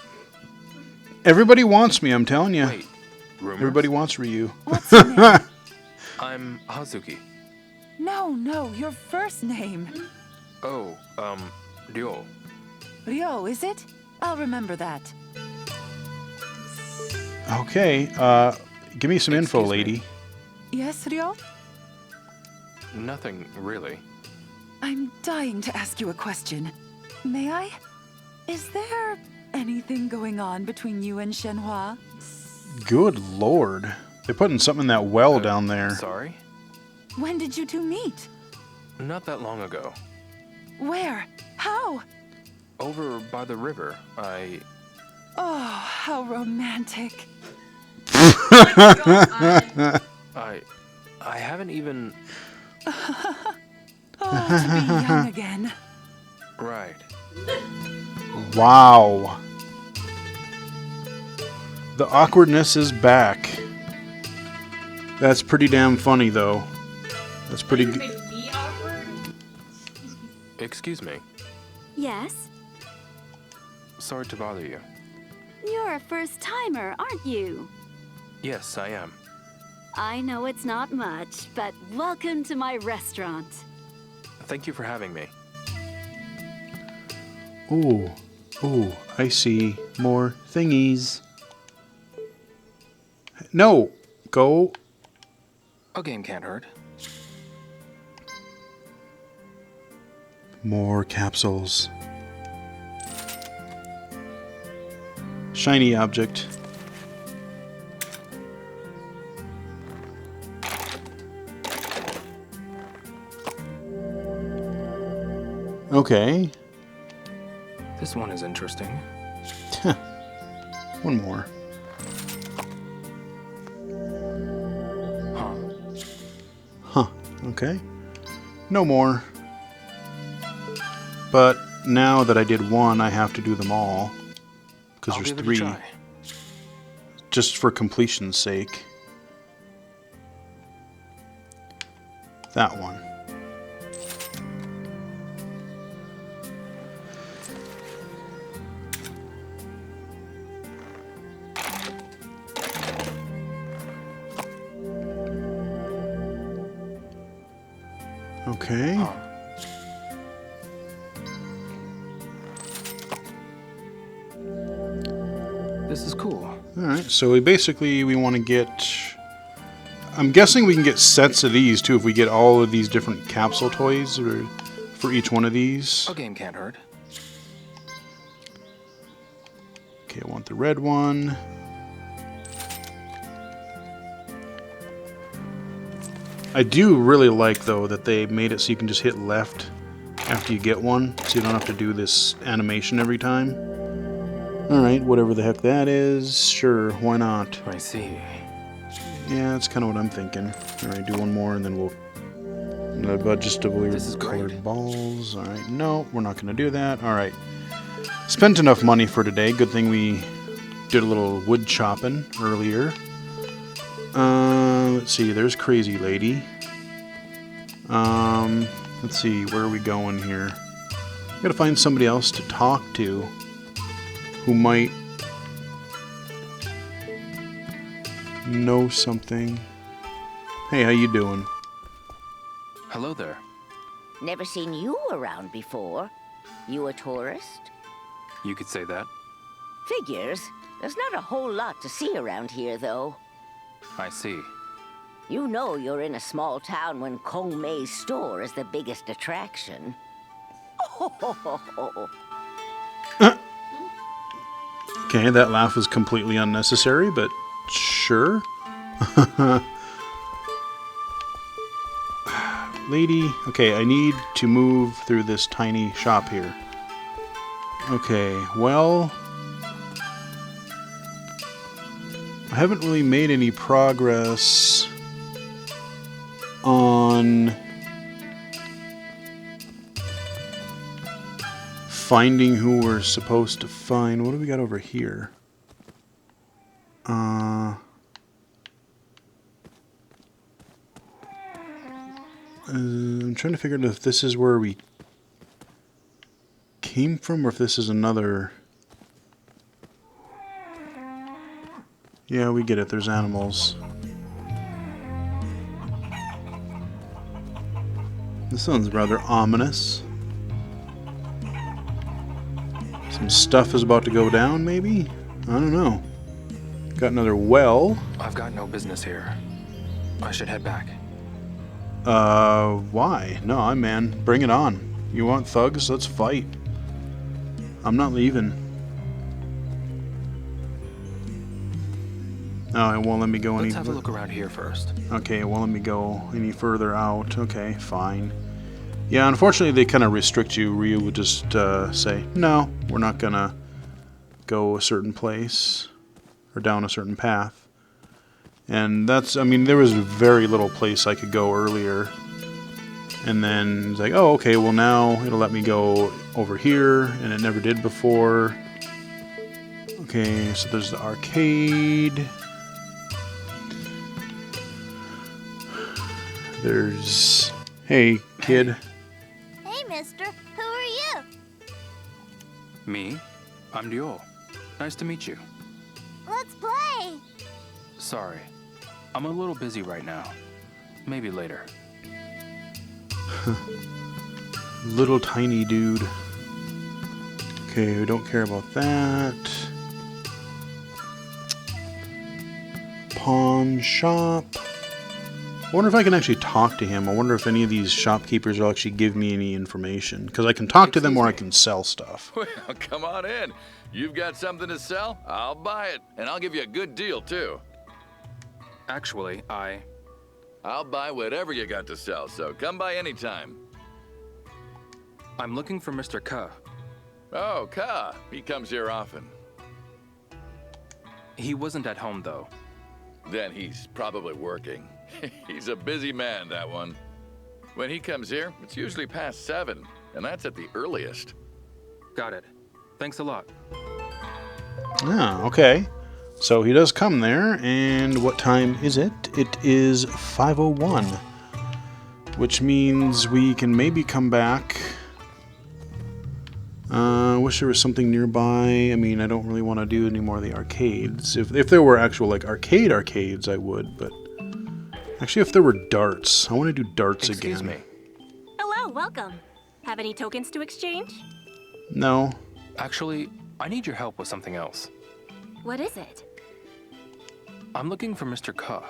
everybody wants me, I'm telling you. Wait, rumors? Everybody wants Ryu. What's your name? I'm Hazuki. No, your first name. Oh, Ryo. Ryo, is it? I'll remember that. Okay, give me some info, Excuse me. lady. Yes, Ryo? Nothing, really. I'm dying to ask you a question. May I? Is there anything going on between you and Shenhua? Good lord. They're putting something in that well down there. Sorry? When did you two meet? Not that long ago. Where? How? Over by the river, Oh, how romantic. I haven't even... Oh, to be young again. Right. Wow. The awkwardness is back. That's pretty damn funny, though. That's pretty good. Me awkward? Excuse me. Yes? Sorry to bother you. You're a first-timer, aren't you? Yes, I am. I know it's not much, but welcome to my restaurant. Thank you for having me. Ooh, I see more thingies. No, go. A game can't hurt. More capsules. Shiny object. Okay. This one is interesting. One more. Huh. Okay. No more. But now that I did one, I have to do them all. Because I'll there's give it a 3. try. Just for completion's sake. That one. Okay. This is cool. Alright, so we want to get... I'm guessing we can get sets of these too if we get all of these different capsule toys or for each one of these. A game can't hurt. Okay, I want the red one. I do really like, though, that they made it so you can just hit left after you get one, so you don't have to do this animation every time. Alright, whatever the heck that is. Sure, why not? I see. Yeah, that's kind of what I'm thinking. Alright, do one more and then we'll... Adjustably This is colored great. balls. Alright, no, we're not going to do that. Alright. Spent enough money for today. Good thing we did a little wood chopping earlier. Let's see, there's Crazy Lady. Let's see, where are we going here? Gotta find somebody else to talk to who might know something. Hey, how you doing? Hello there. Never seen you around before. You a tourist? You could say that. Figures. There's not a whole lot to see around here, though. I see. You know you're in a small town when Kong Mei's store is the biggest attraction. Okay, that laugh was completely unnecessary, but sure. Lady, okay, I need to move through this tiny shop here. Okay, well, I haven't really made any progress on finding who we're supposed to find. What do we got over here? I'm trying to figure out if this is where we came from or if this is another... Yeah, we get it. There's animals. This sounds rather ominous. Some stuff is about to go down, maybe? I don't know. Got another well. I've got no business here. I should head back. Why? No, man. Bring it on. You want thugs? Let's fight. I'm not leaving. Oh, it won't let me go any... Let's have a look around here first. Okay, it won't let me go any further out. Okay, fine. Yeah, unfortunately they kind of restrict you. Ryu would just say, no, we're not gonna go a certain place or down a certain path. And that's, I mean, there was very little place I could go earlier. And then it's like, oh, okay, well now it'll let me go over here, and it never did before. Okay, so there's the arcade. There's... Hey, kid. Hey, mister. Who are you? Me? I'm Dio. Nice to meet you. Let's play. Sorry. I'm a little busy right now. Maybe later. Little tiny dude. Okay, we don't care about that. Pawn shop. I wonder if I can actually talk to him. I wonder if any of these shopkeepers will actually give me any information. Because I can talk to them or I can sell stuff. Well, come on in. You've got something to sell? I'll buy it. And I'll give you a good deal, too. Actually, I'll buy whatever you got to sell, so come by anytime. I'm looking for Mr. Ke. Oh, Ka. He comes here often. He wasn't at home, though. Then he's probably working. He's a busy man, that one. When he comes here, it's usually past 7, and that's at the earliest. Got it. Thanks a lot. Ah, okay. So he does come there, and what time is it? It is 5:01, which means we can maybe come back. I wish there was something nearby. I mean, I don't really want to do any more of the arcades. If there were actual, like, arcades, I would, but... Actually, if there were darts. I want to do darts again. Excuse me. Hello, welcome. Have any tokens to exchange? No. Actually, I need your help with something else. What is it? I'm looking for Mr. Ke.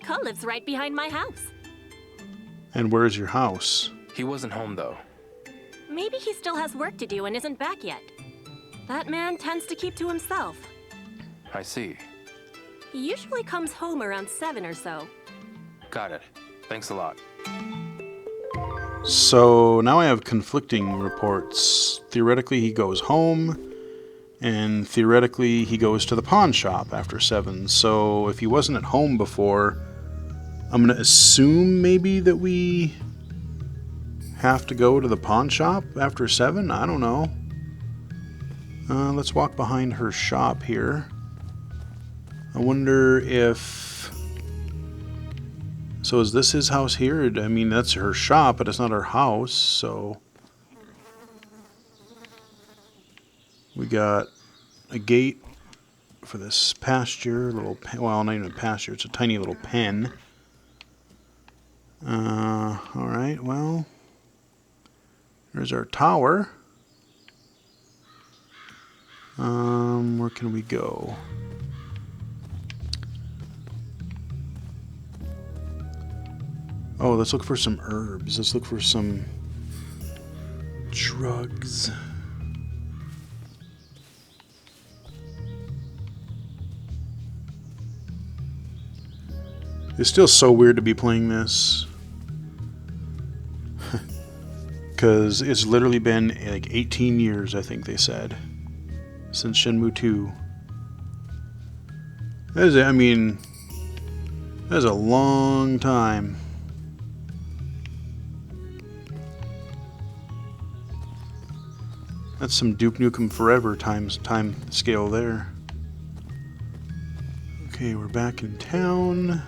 Ke lives right behind my house. And where's your house? He wasn't home, though. Maybe he still has work to do and isn't back yet. That man tends to keep to himself. I see. He usually comes home around 7 or so. Got it. Thanks a lot. So now I have conflicting reports. Theoretically, he goes home, and theoretically, he goes to the pawn shop after 7. So if he wasn't at home before, I'm going to assume maybe that we have to go to the pawn shop after 7? I don't know. Let's walk behind her shop here. I wonder if... So is this his house here? I mean, that's her shop, but it's not her house, so... We got a gate for this pasture, well, not even a pasture, it's a tiny little pen. Alright, well, there's our tower. Where can we go? Oh, let's look for some herbs. Let's look for some drugs. It's still so weird to be playing this. Because it's literally been like 18 years, I think they said, since Shenmue 2. That is, I mean, that is a long time. That's some Duke Nukem Forever time scale there. Okay, we're back in town.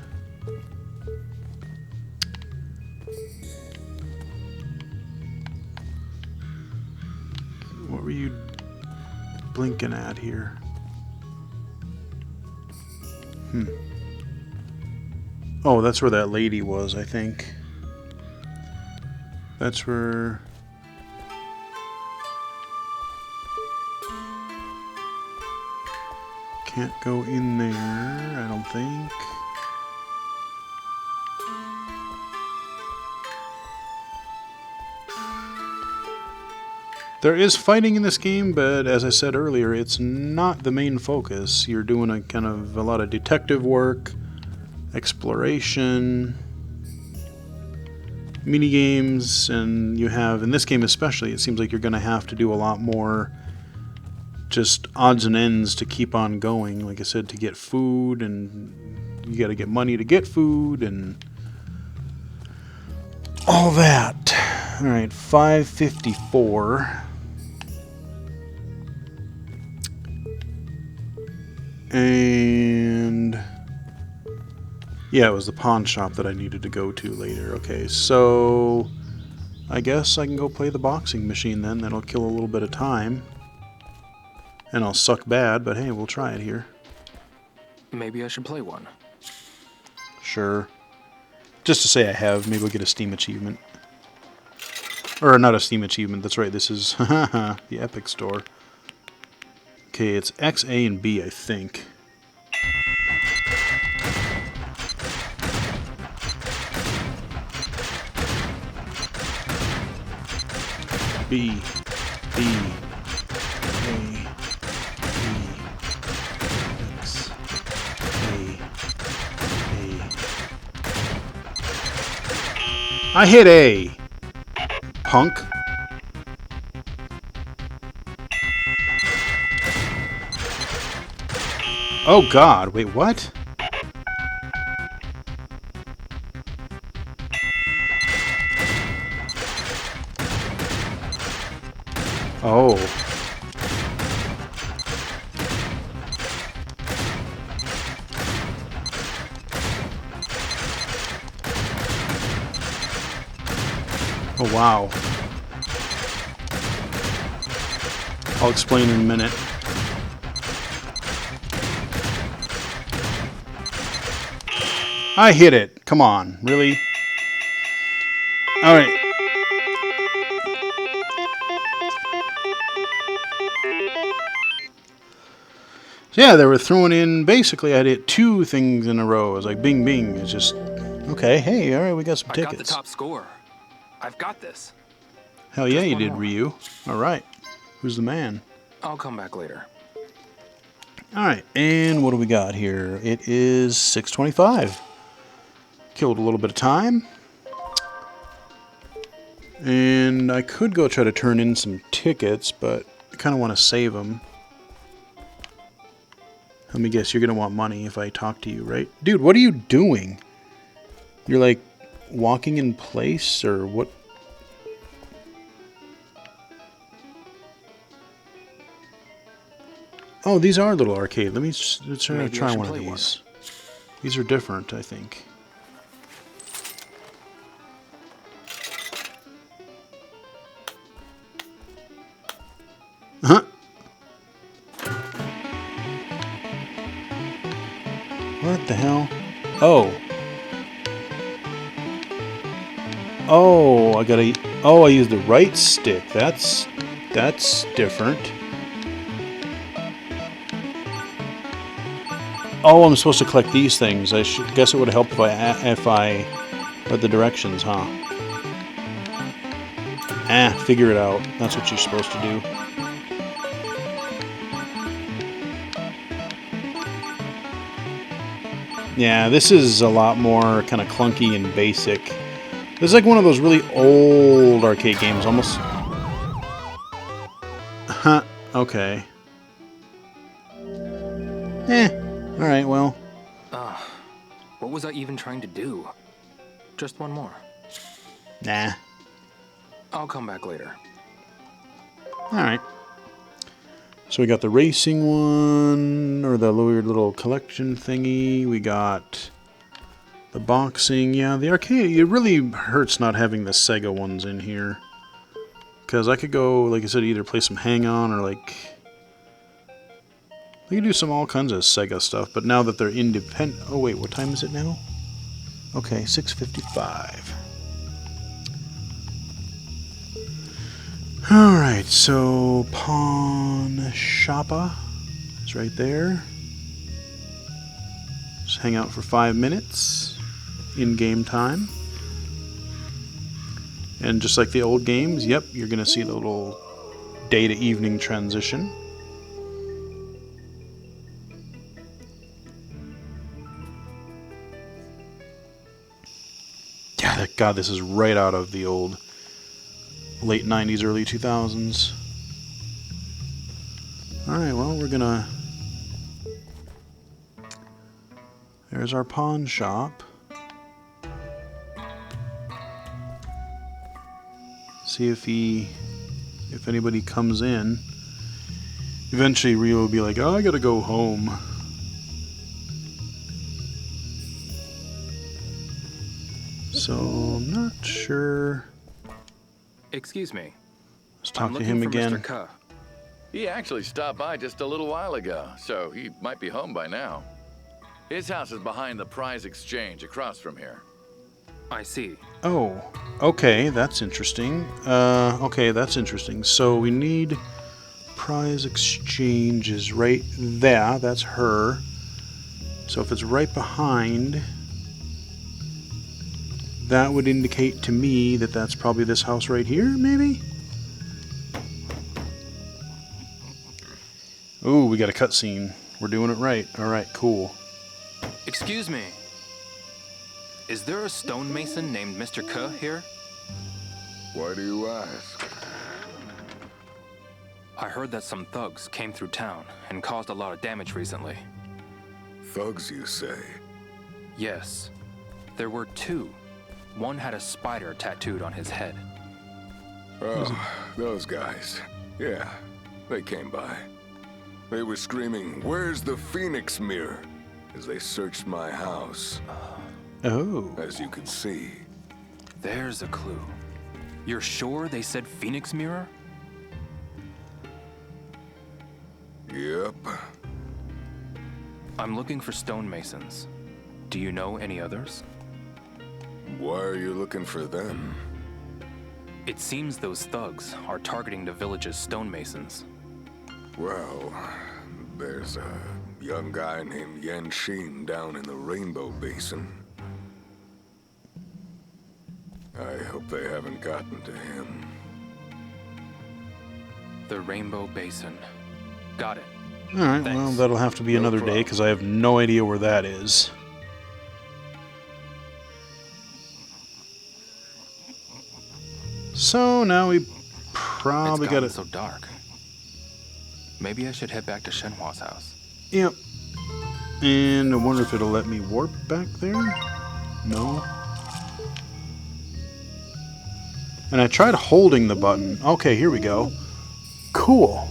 What were you blinking at here? Oh, that's where that lady was, I think. That's where... Can't go in there, I don't think. There is fighting in this game, but as I said earlier, it's not the main focus. You're doing a kind of a lot of detective work, exploration, mini games, and you have, in this game especially, it seems like you're going to have to do a lot more just odds and ends to keep on going. Like I said, to get food, and you got to get money to get food, and all that. All right, 554. And yeah, it was the pawn shop that I needed to go to later. Okay, so I guess I can go play the boxing machine then. That'll kill a little bit of time. And I'll suck bad, but hey, we'll try it here. Maybe I should play one. Sure. Just to say I have, maybe we'll get a Steam achievement. Or not a Steam achievement, that's right, this is the Epic Store. Okay, it's X, A, and B, I think. B, B, A, B, X, A, A. I hit A, punk. Oh God, wait, what? Oh. Oh wow. I'll explain in a minute. I hit it. Come on, really? All right. So yeah, they were throwing in, basically I hit 2 things in a row. It was like bing bing. It's just, okay, hey, all right, we got some tickets. I got the top score. I've got this. Hell yeah, Just you one did, more. Ryu. All right. Who's the man? I'll come back later. All right, and what do we got here? It is 6:25. Killed a little bit of time. And I could go try to turn in some tickets, but I kind of want to save them. Let me guess, you're going to want money if I talk to you, right? Dude, what are you doing? You're like walking in place, or what? Oh, these are a little arcade. Let's Maybe I try should one of play one. these. These are different, I think. Huh? What the hell? Oh. Oh, I gotta... Oh, I used the right stick. That's different. Oh, I'm supposed to collect these things. I should guess it would help if I read the directions, huh? Figure it out. That's what you're supposed to do. Yeah, this is a lot more kind of clunky and basic. This is like one of those really old arcade games, almost. Huh, okay. Alright, well. What was I even trying to do? Just one more. Nah. I'll come back later. Alright. So we got the racing one, or the weird little collection thingy. We got the boxing. Yeah, the arcade. It really hurts not having the Sega ones in here. Because I could go, like I said, either play some Hang-On or like... We could do some all kinds of Sega stuff, but now that they're independent... Oh wait, what time is it now? Okay, 6:55. Alright, so Pawn Shoppa is right there. Just hang out for 5 minutes in game time. And just like the old games, yep, you're going to see the little day to evening transition. Yeah, God, this is right out of the old late 90s, early 2000s. Alright, well, we're gonna... There's our pawn shop. See if anybody comes in. Eventually Rio will be like, oh, I gotta go home. So, I'm not sure... Excuse me. Let's talk to him again. Mr. Ke. He actually stopped by just a little while ago, so he might be home by now. His house is behind the prize exchange across from here. I see. Oh, okay, that's interesting. Okay, that's interesting. So we need prize exchanges right there. That's her. So if it's right behind, that would indicate to me that that's probably this house right here, maybe? Ooh, we got a cutscene. We're doing it right. Alright, cool. Excuse me. Is there a stonemason named Mr. Ke here? Why do you ask? I heard that some thugs came through town and caused a lot of damage recently. Thugs, you say? Yes. There were two. One had a spider tattooed on his head. Oh, those guys. Yeah, they came by. They were screaming, "Where's the Phoenix Mirror?" as they searched my house. Oh. As you can see. There's a clue. You're sure they said Phoenix Mirror? Yep. I'm looking for stonemasons. Do you know any others? Why are you looking for them? It seems those thugs are targeting the village's stonemasons. Well, there's a young guy named Yen Shin down in the Rainbow Basin. I hope they haven't gotten to him. The Rainbow Basin. Got it. Alright, Thanks. well, that'll have to be another day, because I have no idea where that is. So, now we probably It's gotten gotta... so dark. Maybe I should head back to Shenhua's house. Yep. And I wonder if it'll let me warp back there? No. And I tried holding the button. Okay, here we go. Cool.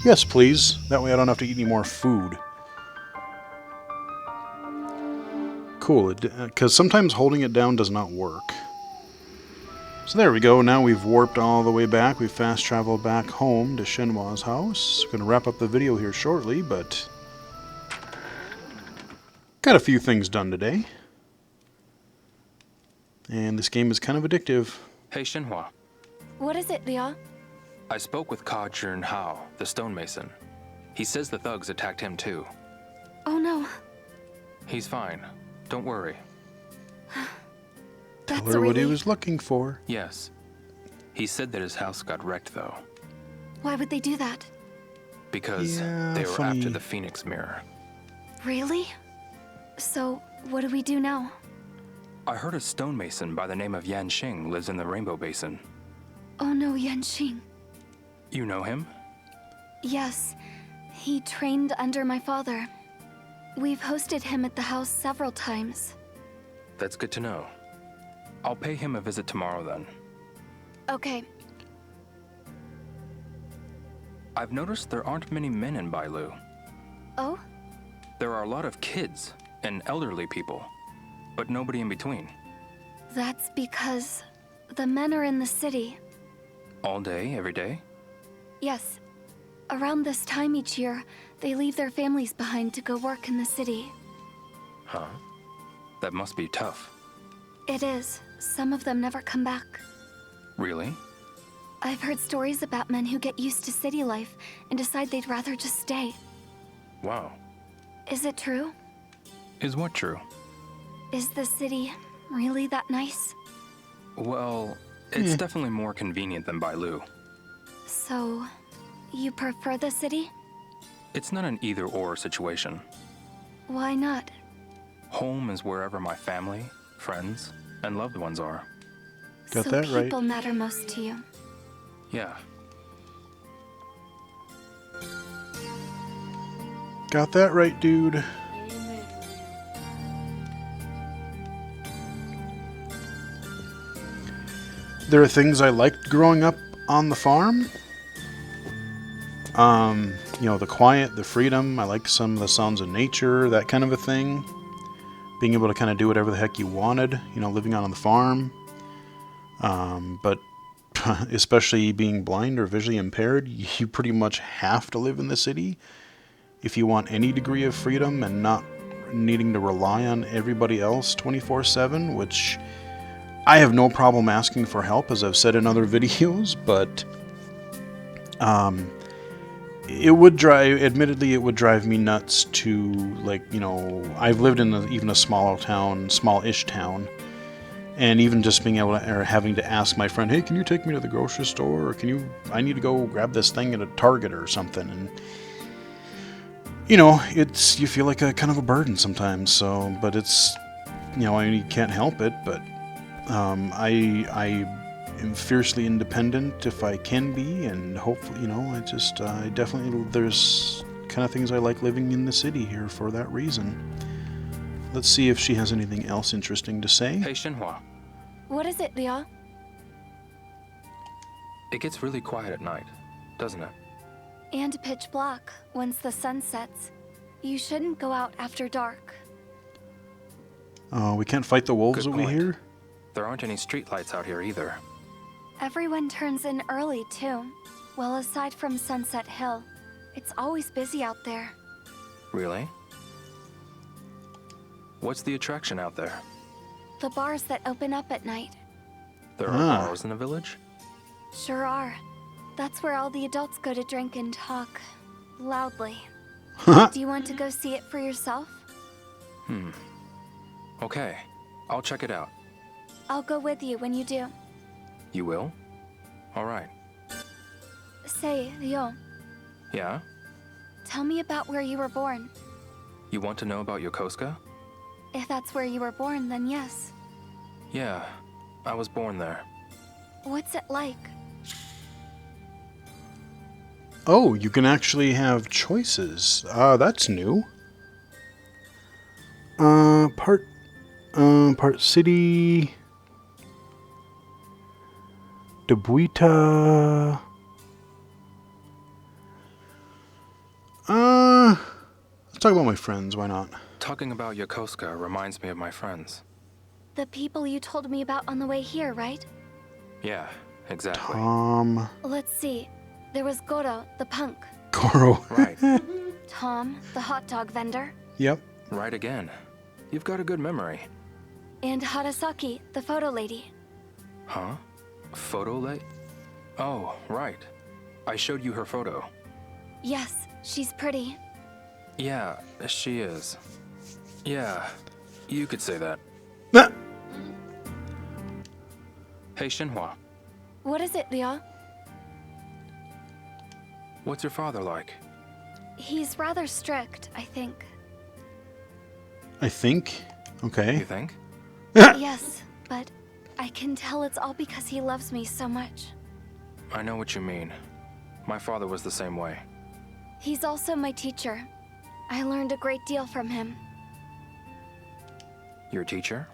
Yes, please. That way I don't have to eat any more food. Cool, because sometimes holding it down does not work. So there we go. Now we've warped all the way back. We've fast traveled back home to Shenhua's house. Going to wrap up the video here shortly, but got a few things done today. And this game is kind of addictive. Hey, Shenhua. What is it, Liao? I spoke with Ka Jun Hao, the stonemason. He says the thugs attacked him too. Oh no. He's fine. Don't worry. Tell her what he was looking for. Yes. He said that his house got wrecked, though. Why would they do that? Because they were after the Phoenix Mirror. Really? So, what do we do now? I heard a stonemason by the name of Yan Xing lives in the Rainbow Basin. Oh no, Yanxing. You know him? Yes. He trained under my father. We've hosted him at the house several times. That's good to know. I'll pay him a visit tomorrow then. Okay. I've noticed there aren't many men in Bailu. Oh? There are a lot of kids and elderly people, but nobody in between. That's because the men are in the city. All day, every day? Yes. Around this time each year, they leave their families behind to go work in the city. Huh? That must be tough. It is. Some of them never come back. Really? I've heard stories about men who get used to city life and decide they'd rather just stay. Wow. Is it true? Is what true? Is the city really that nice? Well, it's definitely more convenient than Bailu. So, you prefer the city? It's not an either-or situation. Why not? Home is wherever my family, friends, and loved ones are. Got so that right. people matter most to you. Yeah. Got that right, dude. There are things I liked growing up on the farm. You know, the quiet, the freedom. I like some of the sounds of nature, that kind of a thing. Being able to kind of do whatever the heck you wanted, you know, living out on the farm. But especially being blind or visually impaired, you pretty much have to live in the city if you want any degree of freedom and not needing to rely on everybody else 24/7, which I have no problem asking for help, as I've said in other videos, but it would drive, admittedly, it would drive me nuts to, like, you know, I've lived in even a small-ish town, and even just being able to, or having to ask my friend, hey, can you take me to the grocery store, or I need to go grab this thing at a Target or something, and, you know, you feel like a kind of a burden sometimes, so, but it's, you know, you can't help it, but I am fiercely independent if I can be, and hopefully, you know, I definitely, there's kind of things I like living in the city here for that reason. Let's see if she has anything else interesting to say. Hey, Shenhua. What is it, Liao? It gets really quiet at night, doesn't it? And pitch black once the sun sets. You shouldn't go out after dark. We can't fight the wolves Good that we point. hear? There aren't any streetlights out here either. Everyone turns in early, too. Well, aside from Sunset Hill, it's always busy out there. Really? What's the attraction out there? The bars that open up at night. There are bars in the village? Sure are. That's where all the adults go to drink and talk. Loudly. Do you want to go see it for yourself? Okay, I'll check it out. I'll go with you when you do. You will? Alright. Say, Liao, Yeah? tell me about where you were born. You want to know about Yokosuka? If that's where you were born, then yes. Yeah, I was born there. What's it like? Oh, you can actually have choices. That's new. Part city. Debuita. Let's talk about my friends, why not? Talking about Yokosuka reminds me of my friends. The people you told me about on the way here, right? Yeah, exactly. Tom. Let's see. There was Goro, the punk. Goro. Right. Tom, the hot dog vendor. Yep. Right again. You've got a good memory. And Harasaki, the photo lady. Huh? Photo late? Oh, right. I showed you her photo. Yes, she's pretty. Yeah, she is. Yeah, you could say that. Nah. Hey, Shenhua. What is it, Liao? What's your father like? He's rather strict, I think. I think? Okay. You think? Yes, but I can tell it's all because he loves me so much. I know what you mean. My father was the same way. He's also my teacher. I learned a great deal from him. Your teacher?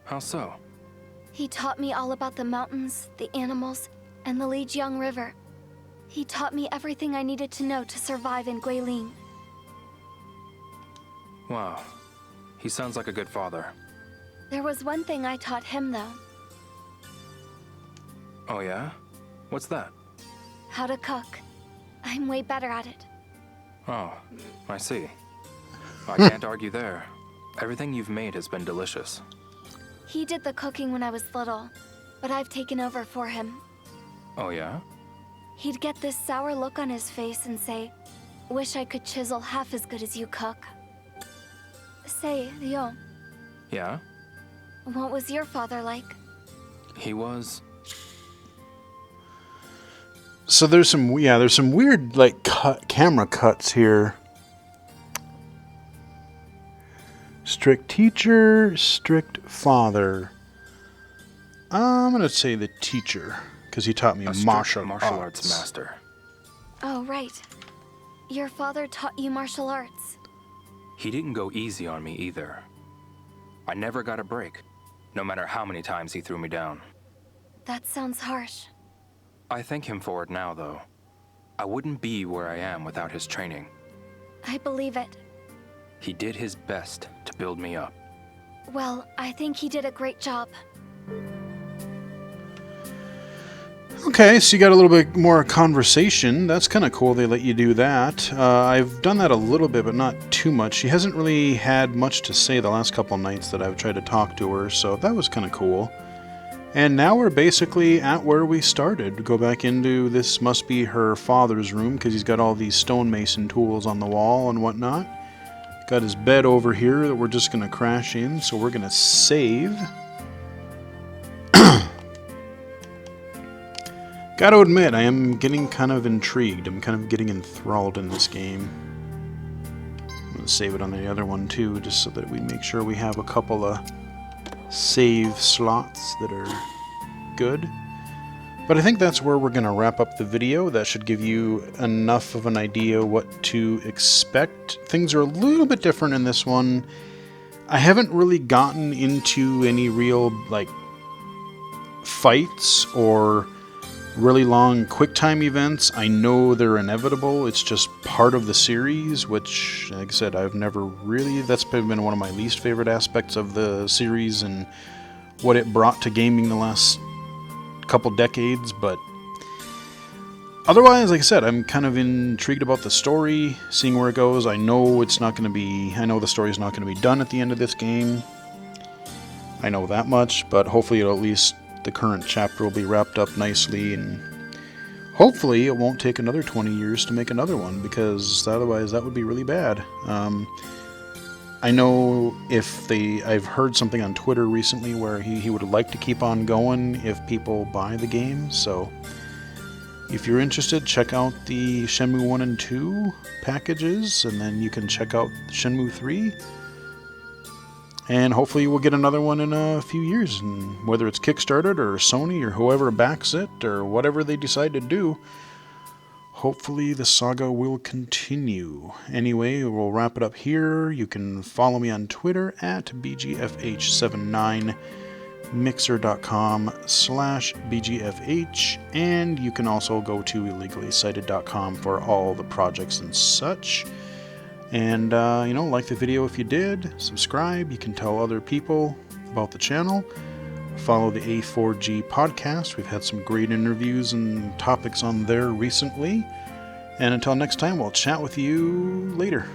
How so? He taught me all about the mountains, the animals, and the Lijiang River. He taught me everything I needed to know to survive in Guilin. Wow. He sounds like a good father. There was one thing I taught him, though. Oh yeah? What's that? How to cook. I'm way better at it. Oh, I see. I can't argue there. Everything you've made has been delicious. He did the cooking when I was little, but I've taken over for him. Oh yeah? He'd get this sour look on his face and say, "Wish I could chisel half as good as you cook." Say, Leo, Yeah? what was your father like? He was... So there's some weird like camera cuts here. Strict teacher, strict father. I'm gonna say the teacher because he taught me martial arts. master. Oh, right. Your father taught you martial arts. He didn't go easy on me either. I never got a break, no matter how many times he threw me down. That sounds harsh. I thank him for it now, though. I wouldn't be where I am without his training. I believe it. He did his best to build me up. Well, I think he did a great job. Okay, so you got a little bit more conversation. That's kind of cool they let you do that. I've done that a little bit, but not too much. She hasn't really had much to say the last couple nights that I've tried to talk to her, so that was kind of cool. And now we're basically at where we started. Go back into, this must be her father's room, because he's got all these stonemason tools on the wall and whatnot. Got his bed over here that we're just going to crash in, so we're going to save. Gotta admit, I am getting kind of intrigued. I'm kind of getting enthralled in this game. I'm going to save it on the other one too, just so that we make sure we have a couple of save slots that are good. But I think that's where we're going to wrap up the video. That should give you enough of an idea what to expect. Things are a little bit different in this one. I haven't really gotten into any real, like, fights or really long QuickTime events. I know they're inevitable. It's just part of the series, which, like I said, I've never really... That's been one of my least favorite aspects of the series and what it brought to gaming the last couple decades, but otherwise, like I said, I'm kind of intrigued about the story, seeing where it goes. I know it's not going to be... I know the story's not going to be done at the end of this game. I know that much, but hopefully it'll at least... the current chapter will be wrapped up nicely, and hopefully it won't take another 20 years to make another one, because otherwise that would be really bad. I know I've heard something on Twitter recently where he would like to keep on going if people buy the game, so if you're interested, check out the Shenmue 1 and 2 packages, and then you can check out Shenmue 3. And hopefully we'll get another one in a few years, and whether it's Kickstarted or Sony or whoever backs it or whatever they decide to do, hopefully the saga will continue. Anyway, we'll wrap it up here. You can follow me on Twitter at BGFH79, mixer.com/BGFH, and you can also go to illegally-cited.com for all the projects and such. And, like the video if you did, subscribe, you can tell other people about the channel, follow the A4G podcast, we've had some great interviews and topics on there recently, and until next time, we'll chat with you later.